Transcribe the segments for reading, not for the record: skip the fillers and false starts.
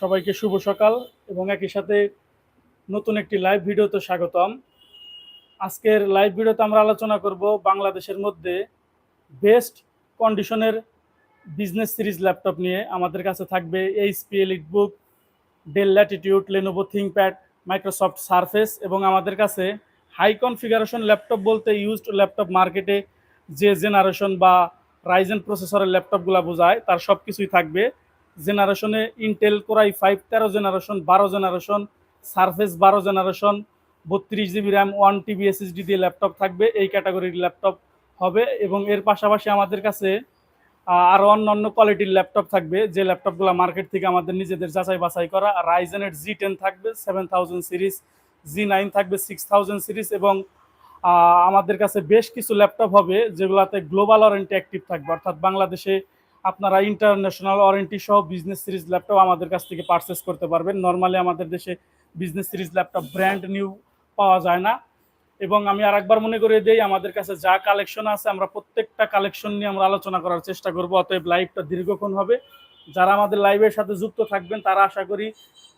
সবাইকে শুভ সকাল এবং একই সাথে নতুন একটি লাইভ ভিডিওতে স্বাগতম। আজকের লাইভ ভিডিওতে আমরা আলোচনা করব বাংলাদেশের মধ্যে বেস্ট কন্ডিশনের বিজনেস সিরিজ ল্যাপটপ নিয়ে। আমাদের কাছে থাকবে HP EliteBook, del Latitude, Lenovo ThinkPad, Microsoft surface এবং আমাদের কাছে হাই কনফিগারেশন ল্যাপটপ বলতে ইউজড ল্যাপটপ মার্কেটে যে জেনারেশন বা রাইজেন প্রসেসরের ল্যাপটপগুলো বোঝায় তার সব কিছুই থাকবে। জেনারেশনে Intel core i 5 13 generation, 12 generation, surface 12 generation, 32 GB RAM, 1 TB SSD দিয়ে ল্যাপটপ থাকবে। এই ক্যাটাগরির ল্যাপটপ হবে এবং এর পাশাপাশি আমাদের কাছে আরও অন্যান্য কোয়ালিটির ল্যাপটপ থাকবে, যে ল্যাপটপগুলো মার্কেট থেকে আমাদের নিজেদের যাচাই বাছাই করা। রাইজেনের G10 থাকবে 7000 সিরিজ, G9 থাকবে 6000 সিরিজ এবং আমাদের কাছে বেশ কিছু ল্যাপটপ হবে যেগুলোতে গ্লোবাল ওয়ারেন্টি অ্যাক্টিভ থাকবে, অর্থাৎ বাংলাদেশে আপনারা ইন্টারন্যাশনাল ওয়ারেন্টি সহ বিজনেস সিরিজ ল্যাপটপ আমাদের কাছ থেকে পারচেস করতে পারবেন। নর্মালি আমাদের দেশে business series laptop brand new পাওয়া যায় না। এবং আমি আরেকবার মনে করে দিই, আমাদের কাছে যা কালেকশন আছে আমরা প্রত্যেকটা কালেকশন নিয়ে আমরা আলোচনা করার চেষ্টা করব। অতএব লাইভটা দীর্ঘক্ষণ হবে। যারা আমাদের লাইভের সাথে যুক্ত থাকবেন তারা আশা করি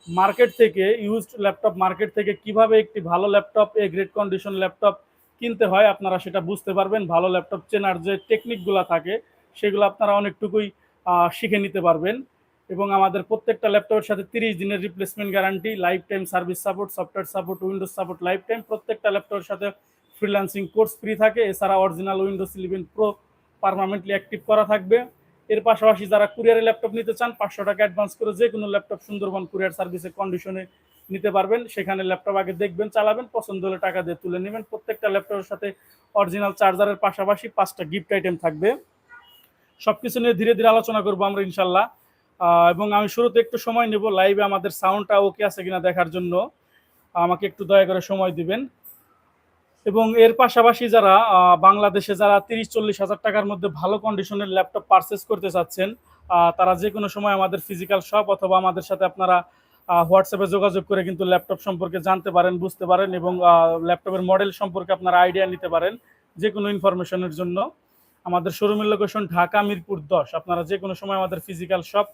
মার্কেট থেকে ইউজড ল্যাপটপ, মার্কেট থেকে কিভাবে একটি ভালো ল্যাপটপ, এ গ্রেড কন্ডিশন ল্যাপটপ কিনতে হয় আপনারা সেটা বুঝতে পারবেন। ভালো ল্যাপটপ চেনার যে টেকনিকগুলো থাকে সেগুলো আপনারা অনেকটুকুই শিখে নিতে পারবেন। এবং আমাদের প্রত্যেকটা ল্যাপটপের সাথে 30 দিনের replacement guarantee, life time service support, software support, Windows support life time. প্রত্যেকটা ল্যাপটপের সাথে ফ্রিল্যান্সিং কোর্স ফ্রি থাকে। এছাড়া original Windows 11 pro permanently active করা থাকবে। এর পাশাপাশি যারা কুরিয়ারে ল্যাপটপ নিতে চান 500 টাকা অ্যাডভান্স করে যে কোনো ল্যাপটপ সুন্দরবন কুরিয়ার সার্ভিসের কন্ডিশনে নিতে পারবেন। সেখানে ল্যাপটপ আগে দেখবেন, চালাবেন, পছন্দ হলে টাকা দিয়ে তুলে নেবেন। প্রত্যেকটা ল্যাপটপের সাথে অরিজিনাল চার্জারের পাশাপাশি 5টা গিফট আইটেম থাকবে। সব কিছু নিয়ে ধীরে ধীরে আলোচনা করবো আমরা ইনশাল্লাহ। এবং আমি শুরুতে একটু সময় নেব লাইভে আমাদের সাউন্ডটা ওকে আছে কিনা দেখার জন্য। আমাকে একটু দয়া করে সময় দিবেন। এবং এর পাশাপাশি যারা বাংলাদেশে যারা 30-40 হাজার টাকার মধ্যে ভালো কন্ডিশনের ল্যাপটপ পারচেস করতে চাচ্ছেন, তারা যে কোনো সময় আমাদের ফিজিক্যাল শপ অথবা আমাদের সাথে আপনারা হোয়াটসঅ্যাপে যোগাযোগ করে কিন্তু ল্যাপটপ সম্পর্কে জানতে পারেন, বুঝতে পারেন এবং ল্যাপটপের মডেল সম্পর্কে আপনারা আইডিয়া নিতে পারেন যে কোনো ইনফরমেশনের জন্য। আমাদের শোরুমের লোকেশন ঢাকা মিরপুর 10। আপনারা যে কোনো সময় আমাদের ফিজিক্যাল শপ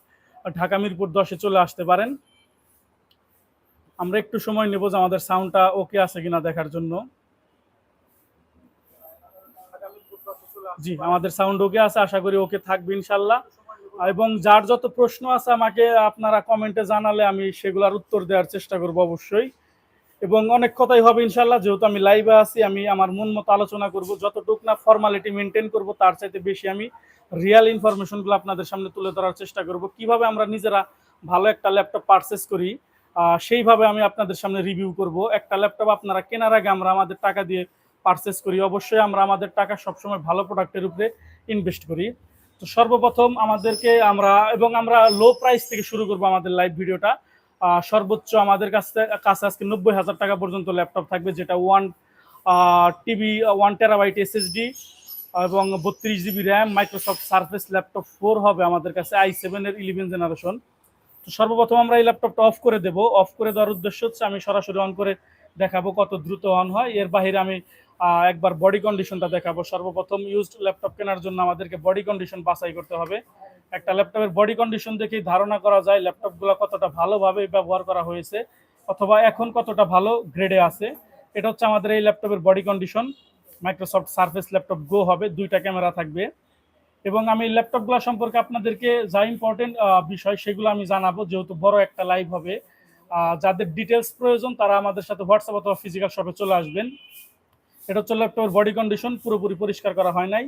ঢাকা মিরপুর 10-এ চলে আসতে পারেন। আমরা একটু সময় নেব যে আমাদের সাউন্ডটা ওকে আছে কিনা দেখার জন্য। জি, আমাদের সাউন্ড ওকে আছে, আশা করি ওকে থাকবে ইনশাল্লাহ। এবং যার যত প্রশ্ন আছে আমাকে আপনারা কমেন্টে জানালে আমি সেগুলোর উত্তর দেওয়ার চেষ্টা করব অবশ্যই। এবং অনেক কথাই হবে ইনশাল্লাহ, যেহেতু আমি লাইভে আছি আমি আমার মন মতো আলোচনা করব। যতটুকু না ফর্মালিটি মেনটেন করব তার চাইতে বেশি আমি রিয়েল ইনফরমেশনগুলো আপনাদের সামনে তুলে ধরার চেষ্টা করব। কিভাবে আমরা নিজেরা ভালো একটা ল্যাপটপ পারচেস করি সেইভাবে আমি আপনাদের সামনে রিভিউ করব। একটা ল্যাপটপ আপনারা কেনার আগে আমরা আমাদের টাকা দিয়ে পারচেস করি, অবশ্যই আমরা আমাদের টাকা সবসময় ভালো প্রোডাক্টের উপরে ইনভেস্ট করি। তো সর্বপ্রথম আমাদেরকে আমরা লো প্রাইস থেকে শুরু করব আমাদের লাইভ ভিডিওটা। সর্বোচ্চ আমাদের কাছে আজকে 90,000 টাকা পর্যন্ত ল্যাপটপ থাকবে, যেটা 1 TB 1 TB SSD এবং 32 GB RAM, Microsoft Surface laptop 4 হবে আমাদের কাছে, i7 এর 11 জেনারেশন। তো সর্বপ্রথম আমরা এই ল্যাপটপটা অফ করে দেব। অফ করে দেওয়ার উদ্দেশ্য হচ্ছে আমি সরাসরি অন করে দেখাবো কত দ্রুত অন হয়। এর বাইরে আমি একবার বডি কন্ডিশনটা দেখাবো। সর্বপ্রথম ইউজড ল্যাপটপ কেনার জন্য আমাদেরকে বডি কন্ডিশন বাছাই করতে হবে। একটা ল্যাপটপের বডি কন্ডিশন দেখেই ধারণা করা যায় ল্যাপটপগুলো কতটা ভালোভাবে ব্যবহার করা হয়েছে অথবা এখন কতটা ভালো গ্রেডে আছে। এটা হচ্ছে আমাদের এই ল্যাপটপের body condition. Microsoft Surface laptop go হবে, 2টা ক্যামেরা থাকবে। এবং আমি ল্যাপটপগুলো সম্পর্কে আপনাদেরকে যা ইম্পর্টেন্ট বিষয় সেগুলো আমি জানাবো, যেহেতু বড় একটা লাইভ হবে। যাদের ডিটেলস প্রয়োজন তারা আমাদের সাথে হোয়াটসঅ্যাপ অথবা ফিজিক্যাল শপে চলে আসবেন। এটা হচ্ছে ল্যাপটপের বডি কন্ডিশন, পুরোপুরি পরিষ্কার করা হয় নাই।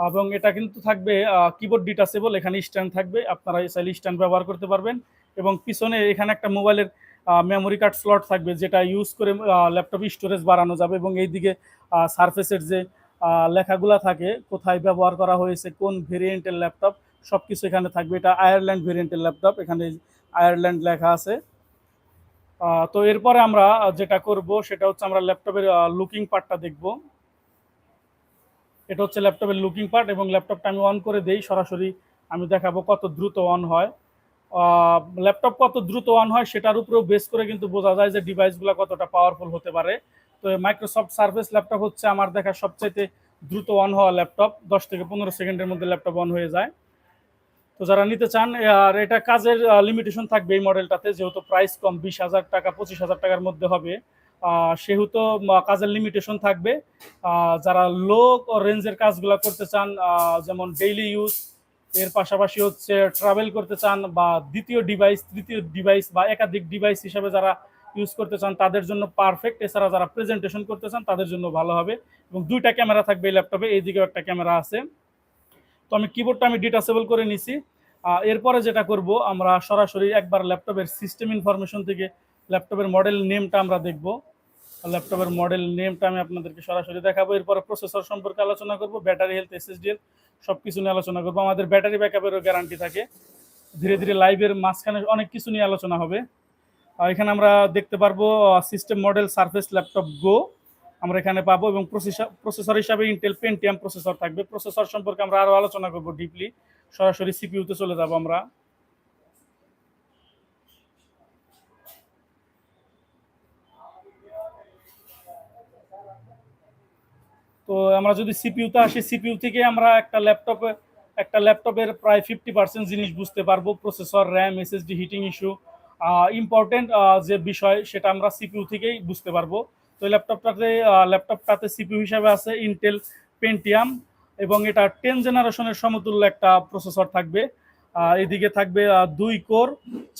এবং এটা কিন্তু থাকবে কিবোর্ড ডিটাচেবল, এখানে স্ট্যান্ড থাকবে, আপনারা চাইলে স্ট্যান্ড ব্যবহার করতে পারবেন। এবং পিছনে এখানে একটা মোবাইলের মেমোরি কার্ড স্লট থাকবে, যেটা ইউজ করে ল্যাপটপ স্টোরেজ বাড়ানো যাবে। এবং এইদিকে সারফেসের যে লেখাগুলা থাকে, কোথায় ব্যবহার করা হয়েছে, কোন ভেরিয়েন্টের ল্যাপটপ, সব কিছু এখানে থাকবে। এটা আয়ারল্যান্ড ভেরিয়েন্টের ল্যাপটপ, এখানে আয়ারল্যান্ড লেখা আছে। তো এরপরে আমরা যেটা করব সেটা হচ্ছে আমরা ল্যাপটপের লুকিং পার্টটা দেখব। এটা হচ্ছে ল্যাপটপের লুকিং পার্ট এবং ল্যাপটপটা আমি অন করে দেই, সরাসরি আমি দেখাবো কত দ্রুত অন হয়। ল্যাপটপ কত দ্রুত অন হয় সেটার উপরেও বেস করে কিন্তু বোঝা যায় যে ডিভাইসগুলো কতটা পাওয়ারফুল হতে পারে। তো মাইক্রোসফট সার্ফেস ল্যাপটপ হচ্ছে আমার দেখা সবচাইতে দ্রুত অন হওয়া ল্যাপটপ। 10 থেকে 15 সেকেন্ডের মধ্যে ল্যাপটপ অন হয়ে যায়। তো যারা নিতে চান, আর এটা কাজের লিমিটেশন থাকবে এই মডেলটাতে, যেহেতু প্রাইস কম 20,000 টাকা 25,000 টাকার মধ্যে হবে, সেহেতু কাজের লিমিটেশন থাকবে। যারা লো রেঞ্জের কাজগুলো করতে চান, যেমন ডেইলি ইউজ, এর পাশাপাশি হচ্ছে ট্রাভেল করতে চান, বা দ্বিতীয় ডিভাইস তৃতীয় ডিভাইস বা একাধিক ডিভাইস হিসাবে যারা ইউজ করতে চান তাদের জন্য পারফেক্ট। এছাড়া যারা প্রেজেন্টেশন করতে চান তাদের জন্য ভালো হবে। এবং দুইটা ক্যামেরা থাকবে এই ল্যাপটপে, এইদিকেও একটা ক্যামেরা আছে। তো আমি কিবোর্ডটা ডিটাচেবল করে নিছি। এরপরে যেটা করব, আমরা সরাসরি একবার ল্যাপটপের সিস্টেম ইনফরমেশন থেকে ল্যাপটপের মডেল নেমটা আমরা দেখব। ল্যাপটপের মডেল নেমটা আমি আপনাদেরকে সরাসরি দেখাবো। এরপরে প্রসেসর সম্পর্কে আলোচনা করব, ব্যাটারি হেলথ, এসএসডি হেলথ, সব কিছু নিয়ে আলোচনা করবো। আমাদের ব্যাটারি ব্যাকআপেরও গ্যারান্টি থাকে। ধীরে ধীরে লাইভের মাঝখানে অনেক কিছু নিয়ে আলোচনা হবে। এখানে আমরা দেখতে পারবো সিস্টেম মডেল সারফেস ল্যাপটপ গো আমরা এখানে পাবো, এবং প্রসেসর হিসাবে ইন্টেল পেন্টিয়াম প্রসেসর থাকবে। প্রসেসর সম্পর্কে আমরা আরো আলোচনা করবো ডিপলি। সরাসরি সিপিইউতে চলে যাব আমরা। তো আমরা যদি সিপিইউতে আসি, সিপিইউ থেকে আমরা একটা ল্যাপটপের প্রায় 50% জিনিস বুঝতে পারবো। Processor, RAM, SSD, heating issue, important যে বিষয় সেটা আমরা সিপিইউ থেকেই বুঝতে পারবো। তো এই ল্যাপটপটাতে সিপিইউ হিসাবে আছে ইন্টেল পেন্টিয়াম, এবং এটা 10 জেনারেশনের সমতুল্য একটা প্রসেসর থাকবে। এদিকে থাকবে 2 কোর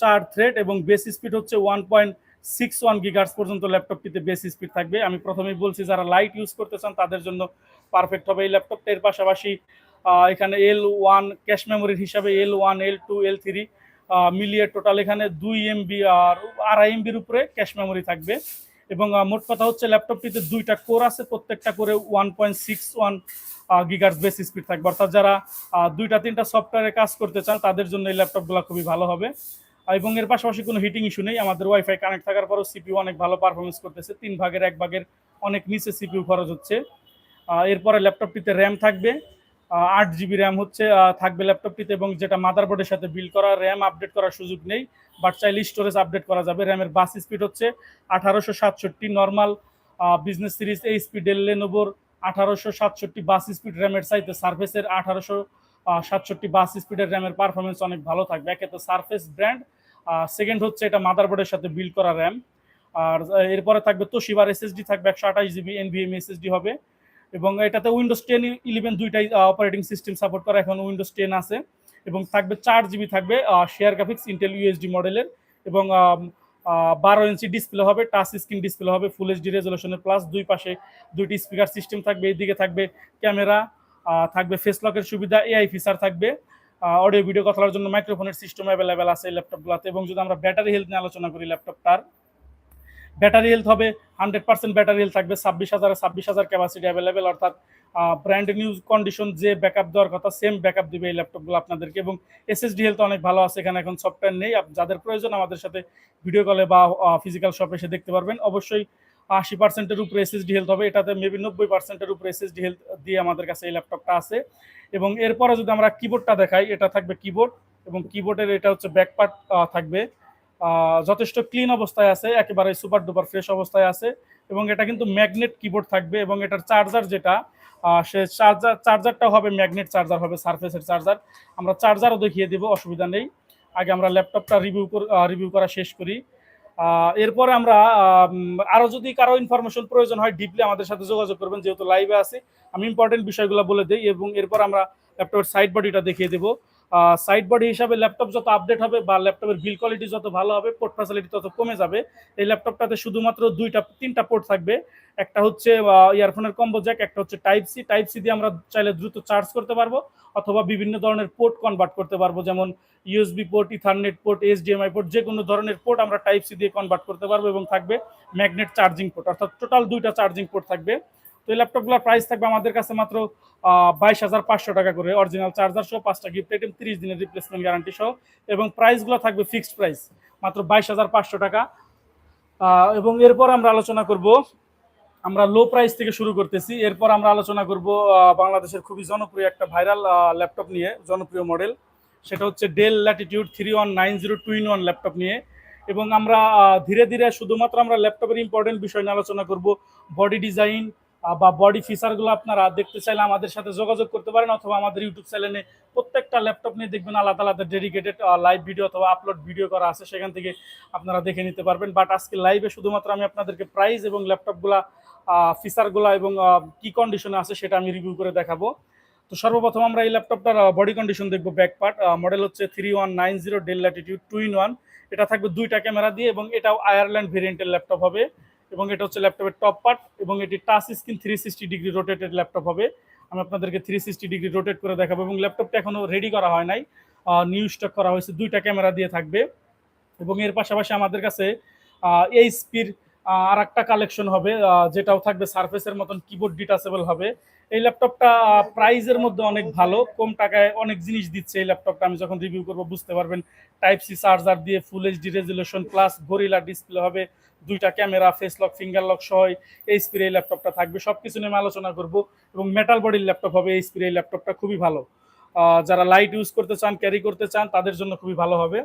4 থ্রেড, এবং বেস স্পিড হচ্ছে 1.61 গিগাহার্টজ পর্যন্ত ল্যাপটপটিতে বেস স্পিড থাকবে। আমি প্রথমেই বলছি যারা লাইট ইউজ করতে চান তাদের জন্য পারফেক্ট হবে এই ল্যাপটপটা। এর পাশাপাশি এখানে L1 ক্যাশ মেমোরির হিসাবে L1, L2, L3 মিলিয়ে টোটাল এখানে 2 MB আর 2.5 MBর উপরে ক্যাশ মেমোরি থাকবে। এবং মোট কথা হচ্ছে ল্যাপটপটিতে 2টা কোর আছে, প্রত্যেকটা করে 1.61 গিগাহার্টজ বেস স্পিড থাকবে। অর্থাৎ যারা 2-3টা সফটওয়্যারে কাজ করতে চান তাদের জন্য এই ল্যাপটপগুলো খুবই ভালো হবে। এবং এর পাশাপাশি কোনো হিটিং ইস্যু নেই। আমাদের ওয়াইফাই কানেক্ট থাকার পরও সিপিইউ অনেক ভালো পারফরমেন্স করতেছে। 3/1 অনেক নিচে সিপিইউ খরচ হচ্ছে। এরপরে ল্যাপটপটিতে র্যাম থাকবে 8 GB র্যাম হচ্ছে থাকবে ল্যাপটপটিতে, এবং যেটা মাদারবোর্ডের সাথে বিল্ড করা। র্যাম আপডেট করার সুযোগ নেই, বাট চাইলে স্টোরেজ আপডেট করা যাবে। র্যামের বাস স্পিড হচ্ছে 1867 normal business series HP Dell লেনোভোর 1867 বাস স্পিড র্যামের চাইতে সারফেসের 1867 বাস স্পিডের র্যামের পারফরমেন্স অনেক ভালো থাকবে। একে তো সারফেস ব্র্যান্ড, সেকেন্ড হচ্ছে এটা মাদারবোর্ডের সাথে বিল্ড করা র্যাম। আর এরপরে থাকবে তোশিবার এসএসডি থাকবে 128 GB এনভিএমই এসএসডি হবে। এবং এটাতে উইন্ডোজ 10, 11 দুইটাই অপারেটিং সিস্টেম সাপোর্ট করা, এখন উইন্ডোজ 10 আছে। এবং থাকবে 4 GB থাকবে শেয়ার গ্রাফিক্স ইন্টেল ইউএসডি মডেলের, এবং 12 ইঞ্চি ডিসপ্লে হবে, টাচ স্ক্রিন ডিসপ্লে হবে, ফুল এইচডি রেজলিউশনের, প্লাস দুই পাশে 2টি স্পিকার সিস্টেম থাকবে। এইদিকে থাকবে ক্যামেরা, থাকবে ফেস লকের সুবিধা, এআই ফিচার থাকবে, অডিও ভিডিও কথা বলার জন্য মাইক্রোফোনের সিস্টেম অ্যাভেলেবেল আছে এই ল্যাপটপগুলোতে। এবং যদি আমরা ব্যাটারি হেলথ নিয়ে আলোচনা করি, ল্যাপটপটার ব্যাটারি হেলথ হবে 100% ব্যাটারি হেলথ থাকবে। 26,000 ক্যাপাসিটি অ্যাভেলেবেল, অর্থাৎ ব্র্যান্ড নিউ কন্ডিশন যে ব্যাকআপ দেওয়ার কথা সেম ব্যাকআপ দিবে এই ল্যাপটপগুলো আপনাদেরকে। এবং এসএসডি হেলথ অনেক ভালো আছে, এখানে এখন সফটওয়্যার নেই। যাদের প্রয়োজন আমাদের সাথে ভিডিও কলে বা ফিজিক্যাল শপে এসে দেখতে পারবেন। অবশ্যই 80%-এর উপরে এসএসডি হেলথ হবে, এটাতে মেবি 90%-এর উপরে এসএসডি হেলথ দিয়ে আমাদের কাছে এই ল্যাপটপটা আছে। এবং এরপরে যদি আমরা কিবোর্ডটা দেখাই, এটা থাকবে কিবোর্ড, এবং কিবোর্ডের এটা হচ্ছে ব্যাকপার্ট থাকবে যথেষ্ট ক্লিন অবস্থায় আছে, একেবারে সুপার ডুপার ফ্রেশ অবস্থায় আছে। এবং এটা কিন্তু ম্যাগনেট কিবোর্ড থাকবে, এবং এটার চার্জার যেটা সে চার্জারটা হবে ম্যাগনেট চার্জার হবে, সারফেসের চার্জার। আমরা চার্জারও দেখিয়ে দেবো, অসুবিধা নেই। আগে আমরা ল্যাপটপটা রিভিউ করা শেষ করি। এরপরে আমরা আরও যদি কারো ইনফরমেশন প্রয়োজন হয় ডিপলি আমাদের সাথে যোগাযোগ করবেন, যেহেতু লাইভে আছে আমি ইম্পর্টেন্ট বিষয়গুলো বলে দিই। এবং এরপর আমরা ল্যাপটপের সাইড বডিটা দেখিয়ে দেবো। সাইড বডি হিসাবে ল্যাপটপ যত আপডেট হবে বা ল্যাপটপের বিল কোয়ালিটি যত ভালো হবে, পোর্ট ফ্যাসিলিটি তত কমে যাবে। এই ল্যাপটপটাতে শুধুমাত্র 3টা পোর্ট থাকবে। একটা হচ্ছে ইয়ারফোনের কম্বো জ্যাক, একটা হচ্ছে টাইপ সি দিয়ে আমরা চাইলে দ্রুত চার্জ করতে পারবো, অথবা বিভিন্ন ধরনের পোর্ট কনভার্ট করতে পারবো, যেমন USB port, ethernet port, HDMI port, যে কোনো ধরনের পোর্ট আমরা টাইপ সি দিয়ে কনভার্ট করতে পারবো। এবং থাকবে ম্যাগনেট চার্জিং পোর্ট, অর্থাৎ টোটাল 2টা চার্জিং পোর্ট থাকবে। তো এই ল্যাপটপগুলোর প্রাইস থাকবে আমাদের কাছে মাত্র 22,500 টাকা করে, অরিজিনাল চার্জার সহ, 5টা গিফট আইটেম, 30 দিনের রিপ্লেসমেন্ট গ্যারান্টি সহ। এবং প্রাইসগুলো থাকবে ফিক্সড প্রাইস মাত্র 22,500 টাকা। এবং এরপর আমরা আলোচনা করব, আমরা লো প্রাইস থেকে শুরু করতেছি। এরপর আমরা আলোচনা করব বাংলাদেশের খুবই জনপ্রিয় একটা ভাইরাল ল্যাপটপ নিয়ে, জনপ্রিয় মডেল, সেটা হচ্ছে ডেল ল্যাটিটিউড 3190 2-in-1 ল্যাপটপ নিয়ে। এবং আমরা ধীরে ধীরে শুধুমাত্র আমরা ল্যাপটপের ইম্পর্টেন্ট বিষয় নিয়ে আলোচনা করব, বডি ডিজাইন, বা বডি ফিচারগুলো আপনারা দেখতে চাইলে আমাদের সাথে যোগাযোগ করতে পারেন, অথবা আমাদের ইউটিউব চ্যানেলে প্রত্যেকটা ল্যাপটপ নিয়ে দেখবেন আলাদা আলাদা ডেডিকেটেড লাইভ ভিডিও অথবা আপলোড ভিডিও করা আছে, সেখান থেকে আপনারা দেখে নিতে পারবেন। বাট আজকে লাইভে শুধুমাত্র আমি আপনাদেরকে প্রাইস এবং ল্যাপটপগুলা ফিচারগুলা এবং কি কন্ডিশনে আছে সেটা আমি রিভিউ করে দেখাবো। তো সর্বপ্রথম আমরা এই ল্যাপটপটার বডি কন্ডিশন দেখবো। ব্যাক পার্ট মডেল হচ্ছে 3190 ডেল ল্যাটিটিউড 2-in-1। এটা থাকবে দুইটা ক্যামেরা দিয়ে এবং এটাও আয়ারল্যান্ড ভেরিয়েন্টের ল্যাপটপ হবে। এবং এটা হচ্ছে ল্যাপটপের টপ পার্ট এবং এটি touch screen 360 degree rotated laptop হবে। আমি আপনাদেরকে 360 ডিগ্রি রোটেট করে দেখাবো। এবং ল্যাপটপটা এখনো রেডি করা হয় নাই, নিউ স্টক করা হয়েছে, দুইটা ক্যামেরা দিয়ে থাকবে। এবং এর পাশাপাশি আমাদের কাছে এইচপির আর একটা কালেকশন হবে, যেটাও থাকবে সারফেসের মতন কিবোর্ড ডিটাচেবল হবে। এই ল্যাপটপটা প্রাইজের মধ্যে অনেক ভালো, কম টাকায় অনেক জিনিস দিচ্ছে এই ল্যাপটপটা। আমি যখন রিভিউ করবো বুঝতে পারবেন। টাইপ সি চার্জার দিয়ে full HD resolution plus gorilla display হবে, দুইটা camera, face lock, finger lock সহ এইচপির এই ল্যাপটপটা থাকবে। সব কিছু নিয়ে আলোচনা করব। এবং মেটাল বডির ল্যাপটপ হবে এইচপির এই ল্যাপটপটা, খুবই ভালো। যারা লাইট ইউজ করতে চান, ক্যারি করতে চান, তাদের জন্য খুবই ভালো হবে।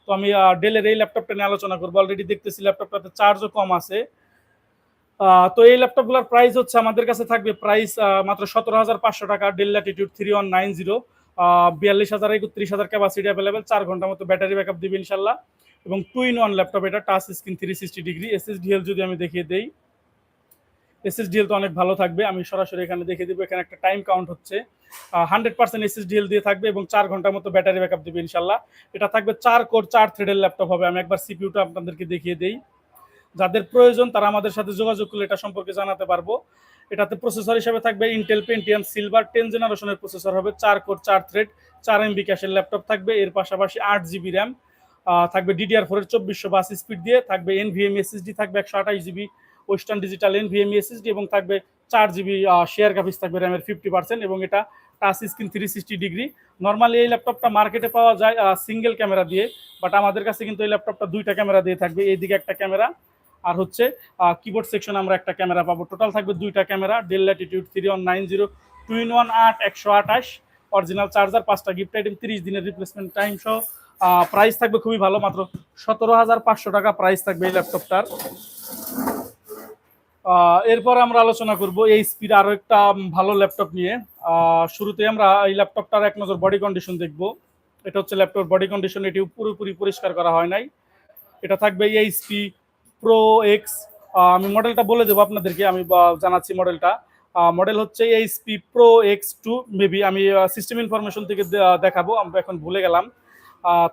তো আমি ডেলের এই ল্যাপটপটা নিয়ে আলোচনা করবো। অলরেডি দেখতেছি ল্যাপটপটাতে চার্জও কম আছে। তো এই ল্যাপটপগুলোর প্রাইস হচ্ছে আমাদের কাছে থাকবে প্রাইস মাত্র 17,500 টাকা। ডেল ল্যাটিটিউড 3190, 42,000 31,000 ক্যাপাসিটি অ্যাভেলেবেল, 4 ঘন্টার মতো ব্যাটারি ব্যাকআপ দিবে ইনশাল্লাহ। এবং 2-in-1 ল্যাপটপ, এটা টাচ স্ক্রিন 360 ডিগ্রি। এসএসডিএল যদি আমি দেখিয়ে দেই, এসএসডিএল তো অনেক ভালো থাকবে। আমি সরাসরি এখানে দেখিয়ে দেবো। এখানে একটা টাইম কাউন্ট হচ্ছে, 100% এসএসডিএল দিয়ে থাকবে এবং 4 ঘন্টার মতো ব্যাটারি ব্যাকআপ দিবে ইনশাল্লাহ। এটা থাকবে 4 কোর 4 থ্রেডের ল্যাপটপ হবে। আমি একবার সিপিইউটা আপনাদেরকে দেখিয়ে দেই। যাদের প্রয়োজন তারা আমাদের সাথে যোগাযোগ করলে এটা সম্পর্কে জানাতে পারবো। এটাতে প্রসেসর হিসেবে থাকবে ইন্টেল পেন্টিয়াম সিলভার 10 জেনারেশনের প্রসেসর হবে, 4 কোর 4 থ্রেড, 4 MB ক্যাশের ল্যাপটপ থাকবে। এর পাশাপাশি 8 GB র্যাম থাকবে, DDR4 এর 2420 স্পিড দিয়ে থাকবে। NVMe SSD থাকবে 128 GB western digital NVMe SSD এবং থাকবে 4 GB শেয়ার গ্রাফিক্স থাকবে র্যামের 50%। এবং এটা টাচ স্ক্রিন 360 ডিগ্রি। নর্মালি এই ল্যাপটপটা মার্কেটে পাওয়া যায় সিঙ্গেল ক্যামেরা দিয়ে, বাট আমাদের কাছে কিন্তু এই ল্যাপটপটা দুইটা ক্যামেরা দিয়ে থাকবে। এইদিকে একটা ক্যামেরা আর হচ্ছে কিবোর্ড সেকশন আমরা একটা ক্যামেরা পাবো। টোটাল থাকবে দুইটা camera. Del Latitude 3190 2-in-1 128, original charger, 5টা গিফট আইটেম, 30 দিনের রিপ্লেসমেন্ট টাইম সহ। প্রাইস থাকবে খুবই ভালো, মাত্র 17,500 টাকা প্রাইস থাকবে এই ল্যাপটপটার। এরপর আমরা আলোচনা করব এইচপির আরো একটা ভালো ল্যাপটপ নিয়ে। শুরুতে আমরা এই ল্যাপটপটার এক নজর বডি কন্ডিশন দেখব। এটা হচ্ছে ল্যাপটপ বডি কন্ডিশন, এটি পুরোপুরি পরিষ্কার করা হয় নাই। এটা থাকবে এইচপি প্রো এক্স। আমি মডেলটা বলে দেবো আপনাদেরকে, আমি জানাচ্ছি মডেলটা। মডেল হচ্ছে এইচপি প্রো X2 মেবি, আমি সিস্টেম ইনফরমেশন থেকে দেখাবো, আমি এখন ভুলে গেলাম।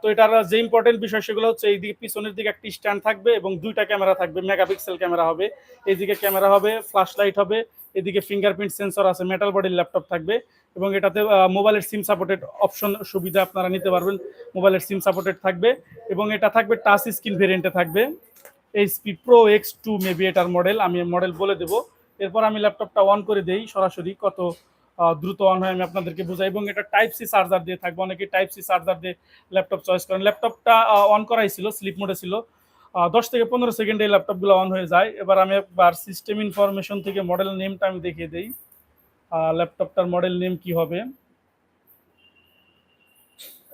তো এটার যে ইম্পর্টেন্ট বিষয় সেগুলো হচ্ছে এইদিকে পিছনের দিকে একটি স্ট্যান্ড থাকবে এবং দুইটা ক্যামেরা থাকবে, মেগাপিক্সেল ক্যামেরা হবে। এইদিকে ক্যামেরা হবে, ফ্ল্যাশ লাইট হবে, এদিকে ফিঙ্গারপ্রিন্ট সেন্সর আছে, মেটাল বডির ল্যাপটপ থাকবে। এবং এটাতে মোবাইলের সিম সাপোর্টেড অপশন সুবিধা আপনারা নিতে পারবেন, মোবাইলের সিম সাপোর্টেড থাকবে। এবং এটা থাকবে টাচ স্ক্রিন ভেরিয়েন্টে থাকবে, এইচপি প্রো X2 মেবি এটার মডেল, আমি মডেল বলে দেবো। এরপর আমি ল্যাপটপটা অন করে দেই সরাসরি, কত দ্রুত অন হয় আমি আপনাদেরকে বোঝাই। এবং এটা টাইপ সি চার্জার দিয়ে থাকবে, অনেকে টাইপ সি চার্জার দিয়ে ল্যাপটপ চয়েস করেন। ল্যাপটপটা অন করাই ছিল, স্লিপ মোডে ছিল, 10 থেকে 15 সেকেন্ডে এই ল্যাপটপগুলো অন হয়ে যায়। এবার আমি একবার সিস্টেম ইনফরমেশন থেকে মডেল নেমটা আমি দেখিয়ে দিই, ল্যাপটপটার মডেল নেম কি হবে।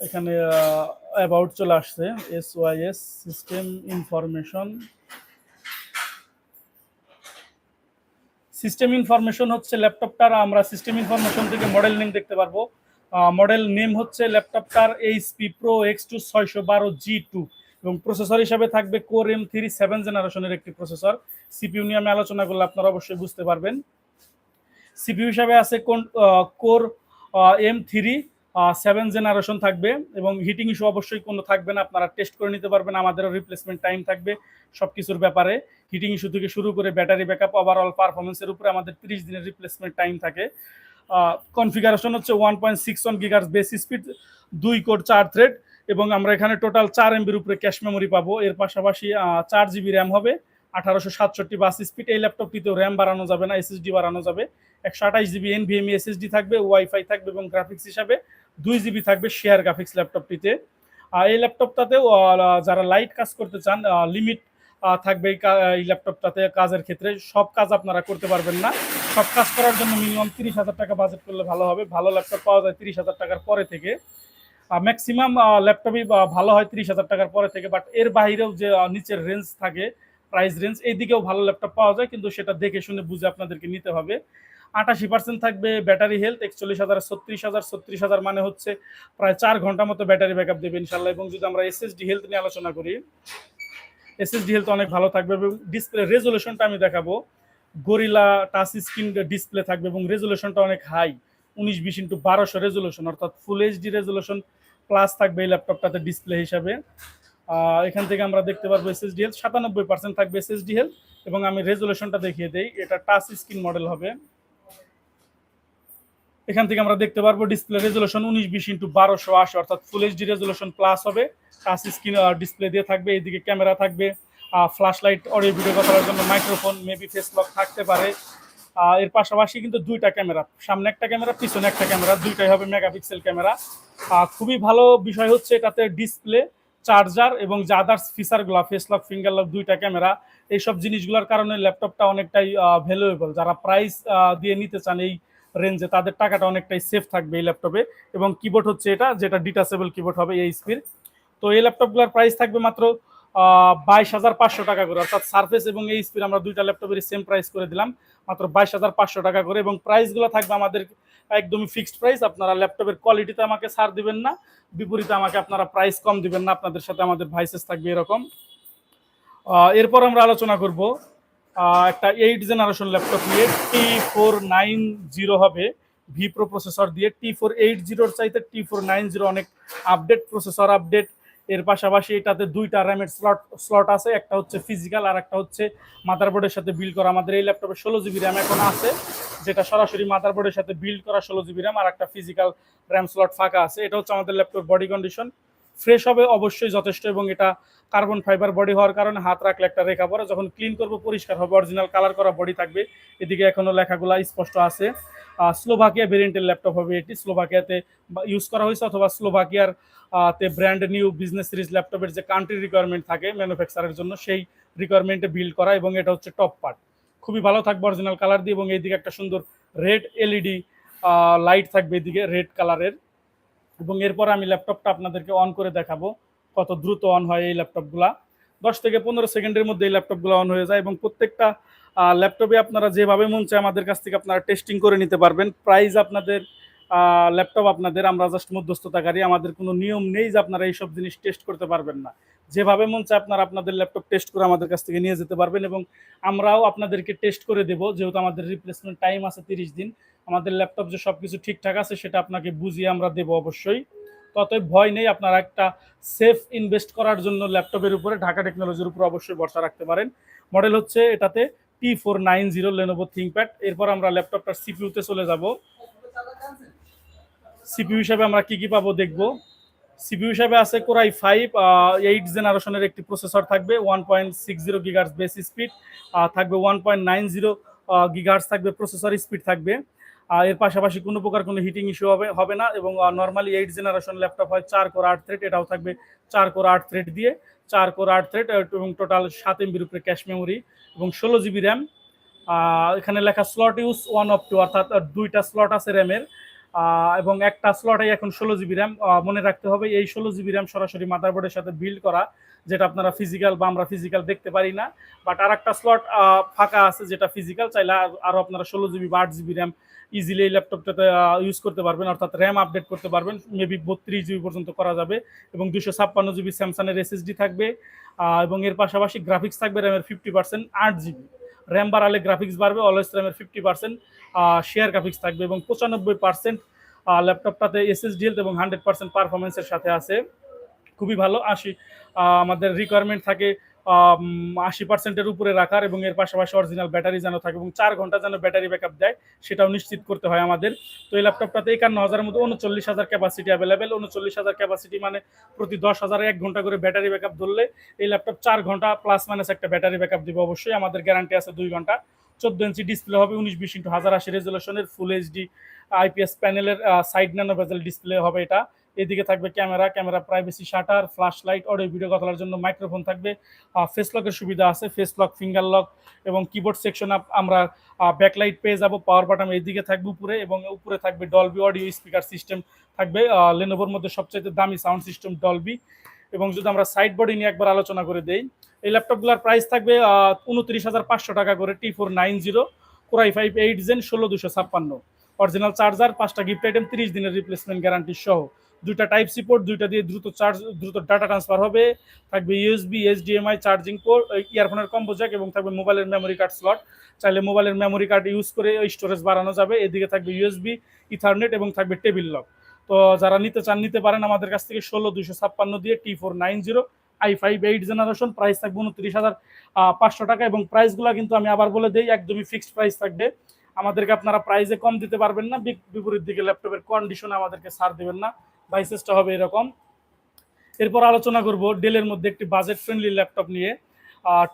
এখানে অ্যাবাউট চলে আসছে, SYS system information. System information হচ্ছে ল্যাপটপটার, আমরা সিস্টেম ইনফরমেশন থেকে মডেল নেম দেখতে পারবো। মডেল নেম হচ্ছে ল্যাপটপটার এইচপি প্রো X2 612G2 এবং প্রসেসর হিসাবে থাকবে কোর M3 7 জেনারেশনের একটি প্রসেসর। সিপিইউ নিয়ে আমি আলোচনা করলে আপনারা অবশ্যই বুঝতে পারবেন। সিপিইউ হিসাবে আছে কোর M3 7 জেনারেশন থাকবে এবং হিটিং ইস্যু অবশ্যই কোনো থাকবে না, আপনারা টেস্ট করে নিতে পারবেন। আমাদেরও রিপ্লেসমেন্ট টাইম থাকবে সব কিছুর ব্যাপারে, হিটিং ইস্যু থেকে শুরু করে ব্যাটারি ব্যাকআপ, ওভারঅল পারফরমেন্সের উপরে আমাদের 30 দিনের রিপ্লেসমেন্ট টাইম থাকে। কনফিগারেশন হচ্ছে 1.61 GHz base speed, 2 core 4 thread এবং আমরা এখানে টোটাল 4 MBর উপরে ক্যাশ মেমোরি পাবো। এর পাশাপাশি 4 GB র্যাম হবে, 1867 বাস স্পিড। এই ল্যাপটপটিতেও র্যাম বাড়ানো যাবে না, SSD বাড়ানো যাবে। 128 GB NVMe SSD থাকবে, ওয়াইফাই থাকবে এবং গ্রাফিক্স হিসাবে 2 GB থাকবে শেয়ার গ্রাফিক্স ল্যাপটপটিতে। এই ল্যাপটপটাতেও যারা লাইট কাজ করতে চান, লিমিট থাকবে এই ল্যাপটপটাতে কাজের ক্ষেত্রে। সব কাজ আপনারা করতে পারবেন না, সব কাজ করার জন্য মিনিমাম 30,000 টাকা বাজেট করলে ভালো হবে। ভালো ল্যাপটপ পাওয়া যায় 30,000 টাকার পরে থেকে, ম্যাক্সিমাম ল্যাপটপই ভালো হয় 30,000 টাকার পরে থেকে। বাট এর বাইরেও যে নিচের রেঞ্জ থাকে প্রাইস রেঞ্জ। এই দিকেও ভালো ল্যাপটপ পাওয়া যায়, কিন্তু সেটা দেখে শুনে বুঝে আপনাদেরকে নিতে হবে। 88% থাকবে ব্যাটারি হেলথ, 41,000 36,000, 36,000 মানে হচ্ছে প্রায় 4 ঘন্টা মতো ব্যাটারি ব্যাকআপ দেবে ইনশাল্লাহ। এবং যদি আমরা এসএসডি হেলথ নিয়ে আলোচনা করি, এসএসডি হেলথ অনেক ভালো থাকবে এবং ডিসপ্লে রেজলিউশনটা আমি দেখাবো। গরিলা টাচ স্ক্রিন ডিসপ্লে থাকবে এবং রেজলিউশনটা অনেক হাই, 1920x1200 রেজলিউশন, অর্থাৎ ফুল এইচডি রেজলিউশন প্লাস থাকবে এই ল্যাপটপটাতে ডিসপ্লে হিসাবে। এখান থেকে আমরা দেখতে পারবো এসএসডি হেলথ 97% থাকবে এসএসডি হেলথ। এবং আমি রেজলিউশনটা দেখিয়ে দেই, এটা টাচ স্ক্রিন মডেল হবে। এখান থেকে আমরা দেখতে পারবো ডিসপ্লে রেজলিউশন 1920x1280, অর্থাৎ ফুল এইচডি রেজলিউশন প্লাস হবে, টাচ স্ক্রিন ডিসপ্লে দিয়ে থাকবে। এইদিকে ক্যামেরা থাকবে, ফ্ল্যাশ লাইট, অডিও ভিডিও করার জন্য মাইক্রোফোন, মেবি ফেস লক থাকতে পারে। এর পাশাপাশি কিন্তু দুইটা ক্যামেরা, সামনে একটা ক্যামেরা, পিছনে একটা ক্যামেরা, দুইটাই হবে মেগাপিক্সেল ক্যামেরা। খুবই ভালো বিষয় হচ্ছে এটাতে ডিসপ্লে, চার্জার এবং যে আদার্স ফিচারগুলো, ফেস লক, ফিঙ্গার লক, দুইটা ক্যামেরা, এইসব জিনিসগুলোর কারণে ল্যাপটপটা অনেকটাই ভ্যালুয়েবল। যারা প্রাইস দিয়ে নিতে চান এই রেঞ্জে, তাদের টাকাটা অনেকটাই সেফ থাকবে এই ল্যাপটপে। এবং কিবোর্ড হচ্ছে এটা, যেটা ডিটাচেবল কিবোর্ড হবে এইচপির। তো এই ল্যাপটপগুলোর প্রাইস থাকবে মাত্র 22,500 টাকা করে, অর্থাৎ সারফেস এবং এইচপির আমরা দুইটা ল্যাপটপের সেম প্রাইস করে দিলাম, মাত্র 22,500 টাকা করে। এবং প্রাইসগুলো থাকবে আমাদের একদমই ফিক্সড প্রাইস। আপনারা ল্যাপটপের কোয়ালিটিতে আমাকে ছাড় দিবেন না, বিপরীতে আমাকে আপনারা প্রাইস কম দিবেন না, আপনাদের সাথে আমাদের ভাইসেস থাকবে এরকম। এরপর আমরা আলোচনা করব একটা 8 জেনারেশন ল্যাপটপ নিয়ে, T490 হবে ভি প্রো প্রসেসর দিয়ে। T480 চাইতে T490 অনেক আপডেট প্রসেসর, আপডেট। এর পাশাপাশি এটাতে দুইটা র্যামের স্লট আছে, একটা হচ্ছে ফিজিক্যাল আর একটা হচ্ছে মাদারবোর্ডের সাথে বিল্ড করা। আমাদের এই ল্যাপটপে 16 জিবি র্যাম এখন আছে, যেটা সরাসরি মাদারবোর্ডের সাথে বিল্ড করা 16 জিবি র্যাম, আর একটা ফিজিক্যাল র্যাম স্লট ফাঁকা আছে। এটা হচ্ছে আমাদের ল্যাপটপ বডি কন্ডিশন। ফ্রেশ হবে অবশ্যই যথেষ্ট, এবং এটা কার্বন ফাইবার বডি হওয়ার কারণে হাত রাখলে একটা রেখা পড়ে, যখন ক্লিন করবো পরিষ্কার হবে, অরিজিনাল কালার করা বডি থাকবে। এদিকে এখনো লেখাগুলা স্পষ্ট আছে। স্লোভাকিয়া ভেরিয়েন্টের ল্যাপটপ হবে এটি, স্লোভাকিয়াতে ইউজ করা হয়েছে, অথবা স্লোভাকিয়ার তে ব্র্যান্ড নিউ বিজনেস সিরিজ ল্যাপটপের যে কান্ট্রি রিকোয়ারমেন্ট থাকে ম্যানুফ্যাকচারের জন্য, সেই রিকোয়ারমেন্টে বিল্ড করা। এবং এটা হচ্ছে টপ পার্ট, খুবই ভালো থাকবে অরিজিনাল কালার দিয়ে। এবং এইদিকে একটা সুন্দর রেড এলইডি লাইট থাকবে এদিকে রেড কালারের। এবং এরপর আমি ল্যাপটপটা আপনাদেরকে অন করে দেখাবো কত দ্রুত অন হয় এই ল্যাপটপগুলা। 10 থেকে 15 সেকেন্ডের মধ্যে এই ল্যাপটপগুলো অন হয়ে যায়। এবং প্রত্যেকটা ল্যাপটপে আপনারা যেভাবে মন চায় আমাদের কাছ থেকে আপনারা টেস্টিং করে নিতে পারবেন। প্রাইস আপনাদের, ল্যাপটপ আপনাদের, আমরা জাস্ট মধ্যস্থতাকারী, আমাদের কোনো নিয়ম নেই যে আপনারা এইসব জিনিস টেস্ট করতে পারবেন না। যেভাবে মন চায় আপনারা আপনাদের ল্যাপটপ টেস্ট করে আমাদের কাছ থেকে নিয়ে যেতে পারবেন, এবং আমরাও আপনাদেরকে টেস্ট করে দেবো, যেহেতু আমাদের রিপ্লেসমেন্ট টাইম আছে 30 দিন। আমাদের ল্যাপটপ যে সব কিছু ঠিকঠাক আছে সেটা আপনাকে বুঝিয়ে আমরা দেবো অবশ্যই। তো অতএব ভয় নেই, আপনারা একটা সেফ ইনভেস্ট করার জন্য ল্যাপটপের উপরে ঢাকা টেকনোলজির উপর অবশ্যই ভরসা রাখতে পারেন। মডেল হচ্ছে এটাতে T490 লেনোভো থিংকপ্যাড। এরপর আমরা ল্যাপটপটার সিপিইউতে চলে যাব। সিপিইউ হিসাবে আমরা কি কি পাবো দেখবো। সিপিইউ হিসাবে আছে কোরাই 5 8 জেনারেশনের একটি প্রসেসর থাকবে, 1.60 গিগাহার্জ বেস স্পিড থাকবে, 1.90 গিগাহার্জ থাকবে প্রসেসর স্পিড থাকবে। এর পাশাপাশি কোনো প্রকার কোনো হিটিং ইস্যু হবে না। এবং নর্মালি 8 জেনারেশন ল্যাপটপ হয় 4 কোর 8 থ্রেড, এটাও থাকবে 4 কোর 8 থ্রেড দিয়ে, 4 কোর 8 থ্রেড এবং টোটাল 7 এমবির উপরে ক্যাশ মেমোরি এবং 16 জিবি র্যাম। এখানে লেখা স্লট ইউজ 1 অফ 2, অর্থাৎ দুইটা স্লট আছে র্যামের, এবং একটা স্লটে এখন 16 জিবি র্যাম। মনে রাখতে হবে এই 16 জিবি র্যাম সরাসরি মাদারবোর্ডের সাথে বিল্ড করা, যেটা আপনারা ফিজিক্যাল বা আমরা ফিজিক্যাল দেখতে পারি না। বাট আর একটা স্লট ফাঁকা আছে যেটা ফিজিক্যাল, চাইলে আরও আপনারা 16 জিবি বা 8 জিবি র্যাম ইজিলি এই ল্যাপটপটাতে ইউজ করতে পারবেন, অর্থাৎ র্যাম আপডেট করতে পারবেন, মেবি 32 জিবি পর্যন্ত করা যাবে। এবং 256 জিবি স্যামসাংয়ের এসএসডি থাকবে। এবং এর পাশাপাশি গ্রাফিক্স থাকবে র্যামের 50%, 8 জিবি র্যাম বাড়ালে গ্রাফিক্স বাড়বে, অলওয়েজ র্যামের 50% শেয়ার গ্রাফিক্স থাকবে। এবং 95% ল্যাপটপটাতে এসএসডি হেলথ এবং 100% পারফরমেন্সের সাথে আছে, খুবই ভালো। আমাদের রিকোয়ারমেন্ট থাকে 80%-এর উপরে রাখার, এবং এর পাশাপাশি অরিজিনাল ব্যাটারি যেন থাকে এবং 4 ঘন্টা যেন ব্যাটারি ব্যাকআপ দেয়, সেটাও নিশ্চিত করতে হয় আমাদের। তো এই ল্যাপটপটাতে 51,000-এর মধ্যে 39,000 ক্যাপাসিটি অ্যাভেলেবেল। 39,000 ক্যাপাসিটি মানে প্রতি 10,000-এ 1 ঘন্টা করে ব্যাটারি ব্যাকআপ ধরলে এই ল্যাপটপ 4 ঘন্টা প্লাস মাইনাস একটা ব্যাটারি ব্যাকআপ দেবে অবশ্যই। আমাদের গ্যারান্টি আছে 2 ঘন্টা। 14 ইঞ্চি ডিসপ্লে হবে, 1920x1080 রেজলিউশনের ফুল এইচডি আইপিএস প্যানেলের সাইড ন্যানো বেজেল ডিসপ্লে হবে এটা। এদিকে থাকবে camera, privacy shutter, flash light, audio video কথা বলার জন্য মাইক্রোফোন থাকবে, ফেস লকের সুবিধা আছে, ফেস লক, ফিঙ্গার লক, এবং কিবোর্ড সেকশন আমরা ব্যাকলাইট পেয়ে যাব। পাওয়ার বাটন এইদিকে থাকবে উপরে, এবং উপরে থাকবে ডলবি অডিও স্পিকার সিস্টেম থাকবে, লেনোভোর মধ্যে সবচেয়ে দামি সাউন্ড সিস্টেম ডলবি। এবং যদি আমরা সাইড বডি নিয়ে একবার আলোচনা করে দেই, এই ল্যাপটপগুলোর প্রাইস থাকবে 29,500 টাকা করে, T490 Core i5 8 Gen 16,256। Original charger, 5টা গিফট আইটেম, 30 দিনের রিপ্লেসমেন্ট গ্যারান্টি সহ, 2টা টাইপ সি পোর্ট, 2টা দিয়ে দ্রুত ডাটা ট্রান্সফার হবে, থাকবে ইউএসবি এইচডিএমআই চার্জিং পোর্ট, ইয়ারফোনের কম্বো জ্যাক এবং থাকবে মোবাইলের মেমোরি কার্ড স্লট। চাইলে মোবাইলের মেমোরি কার্ড ইউজ করে স্টোরেজ বাড়ানো যাবে। এদিকে থাকবে ইউএসবি, ইথারনেট এবং থাকবে টেবিল লক। তো যারা নিতে চান নিতে পারেন আমাদের কাছ থেকে। 16,256 দিয়ে T490 i5 8 জেনারেশন, প্রাইস থাকবে 29,500 টাকা। এবং প্রাইসগুলো কিন্তু আমি আবার বলে দিই, একদমই ফিক্সড প্রাইস থাকবে। আমাদেরকে আপনারা প্রাইসে কম দিতে পারবেন না, বিপরীত দিকে ল্যাপটপের কন্ডিশনে আমাদেরকে ছাড় দেবেন না, বাইসেসটা হবে এরকম। এরপর আলোচনা করব ডেলের মধ্যে একটি বাজেট ফ্রেন্ডলি ল্যাপটপ নিয়ে।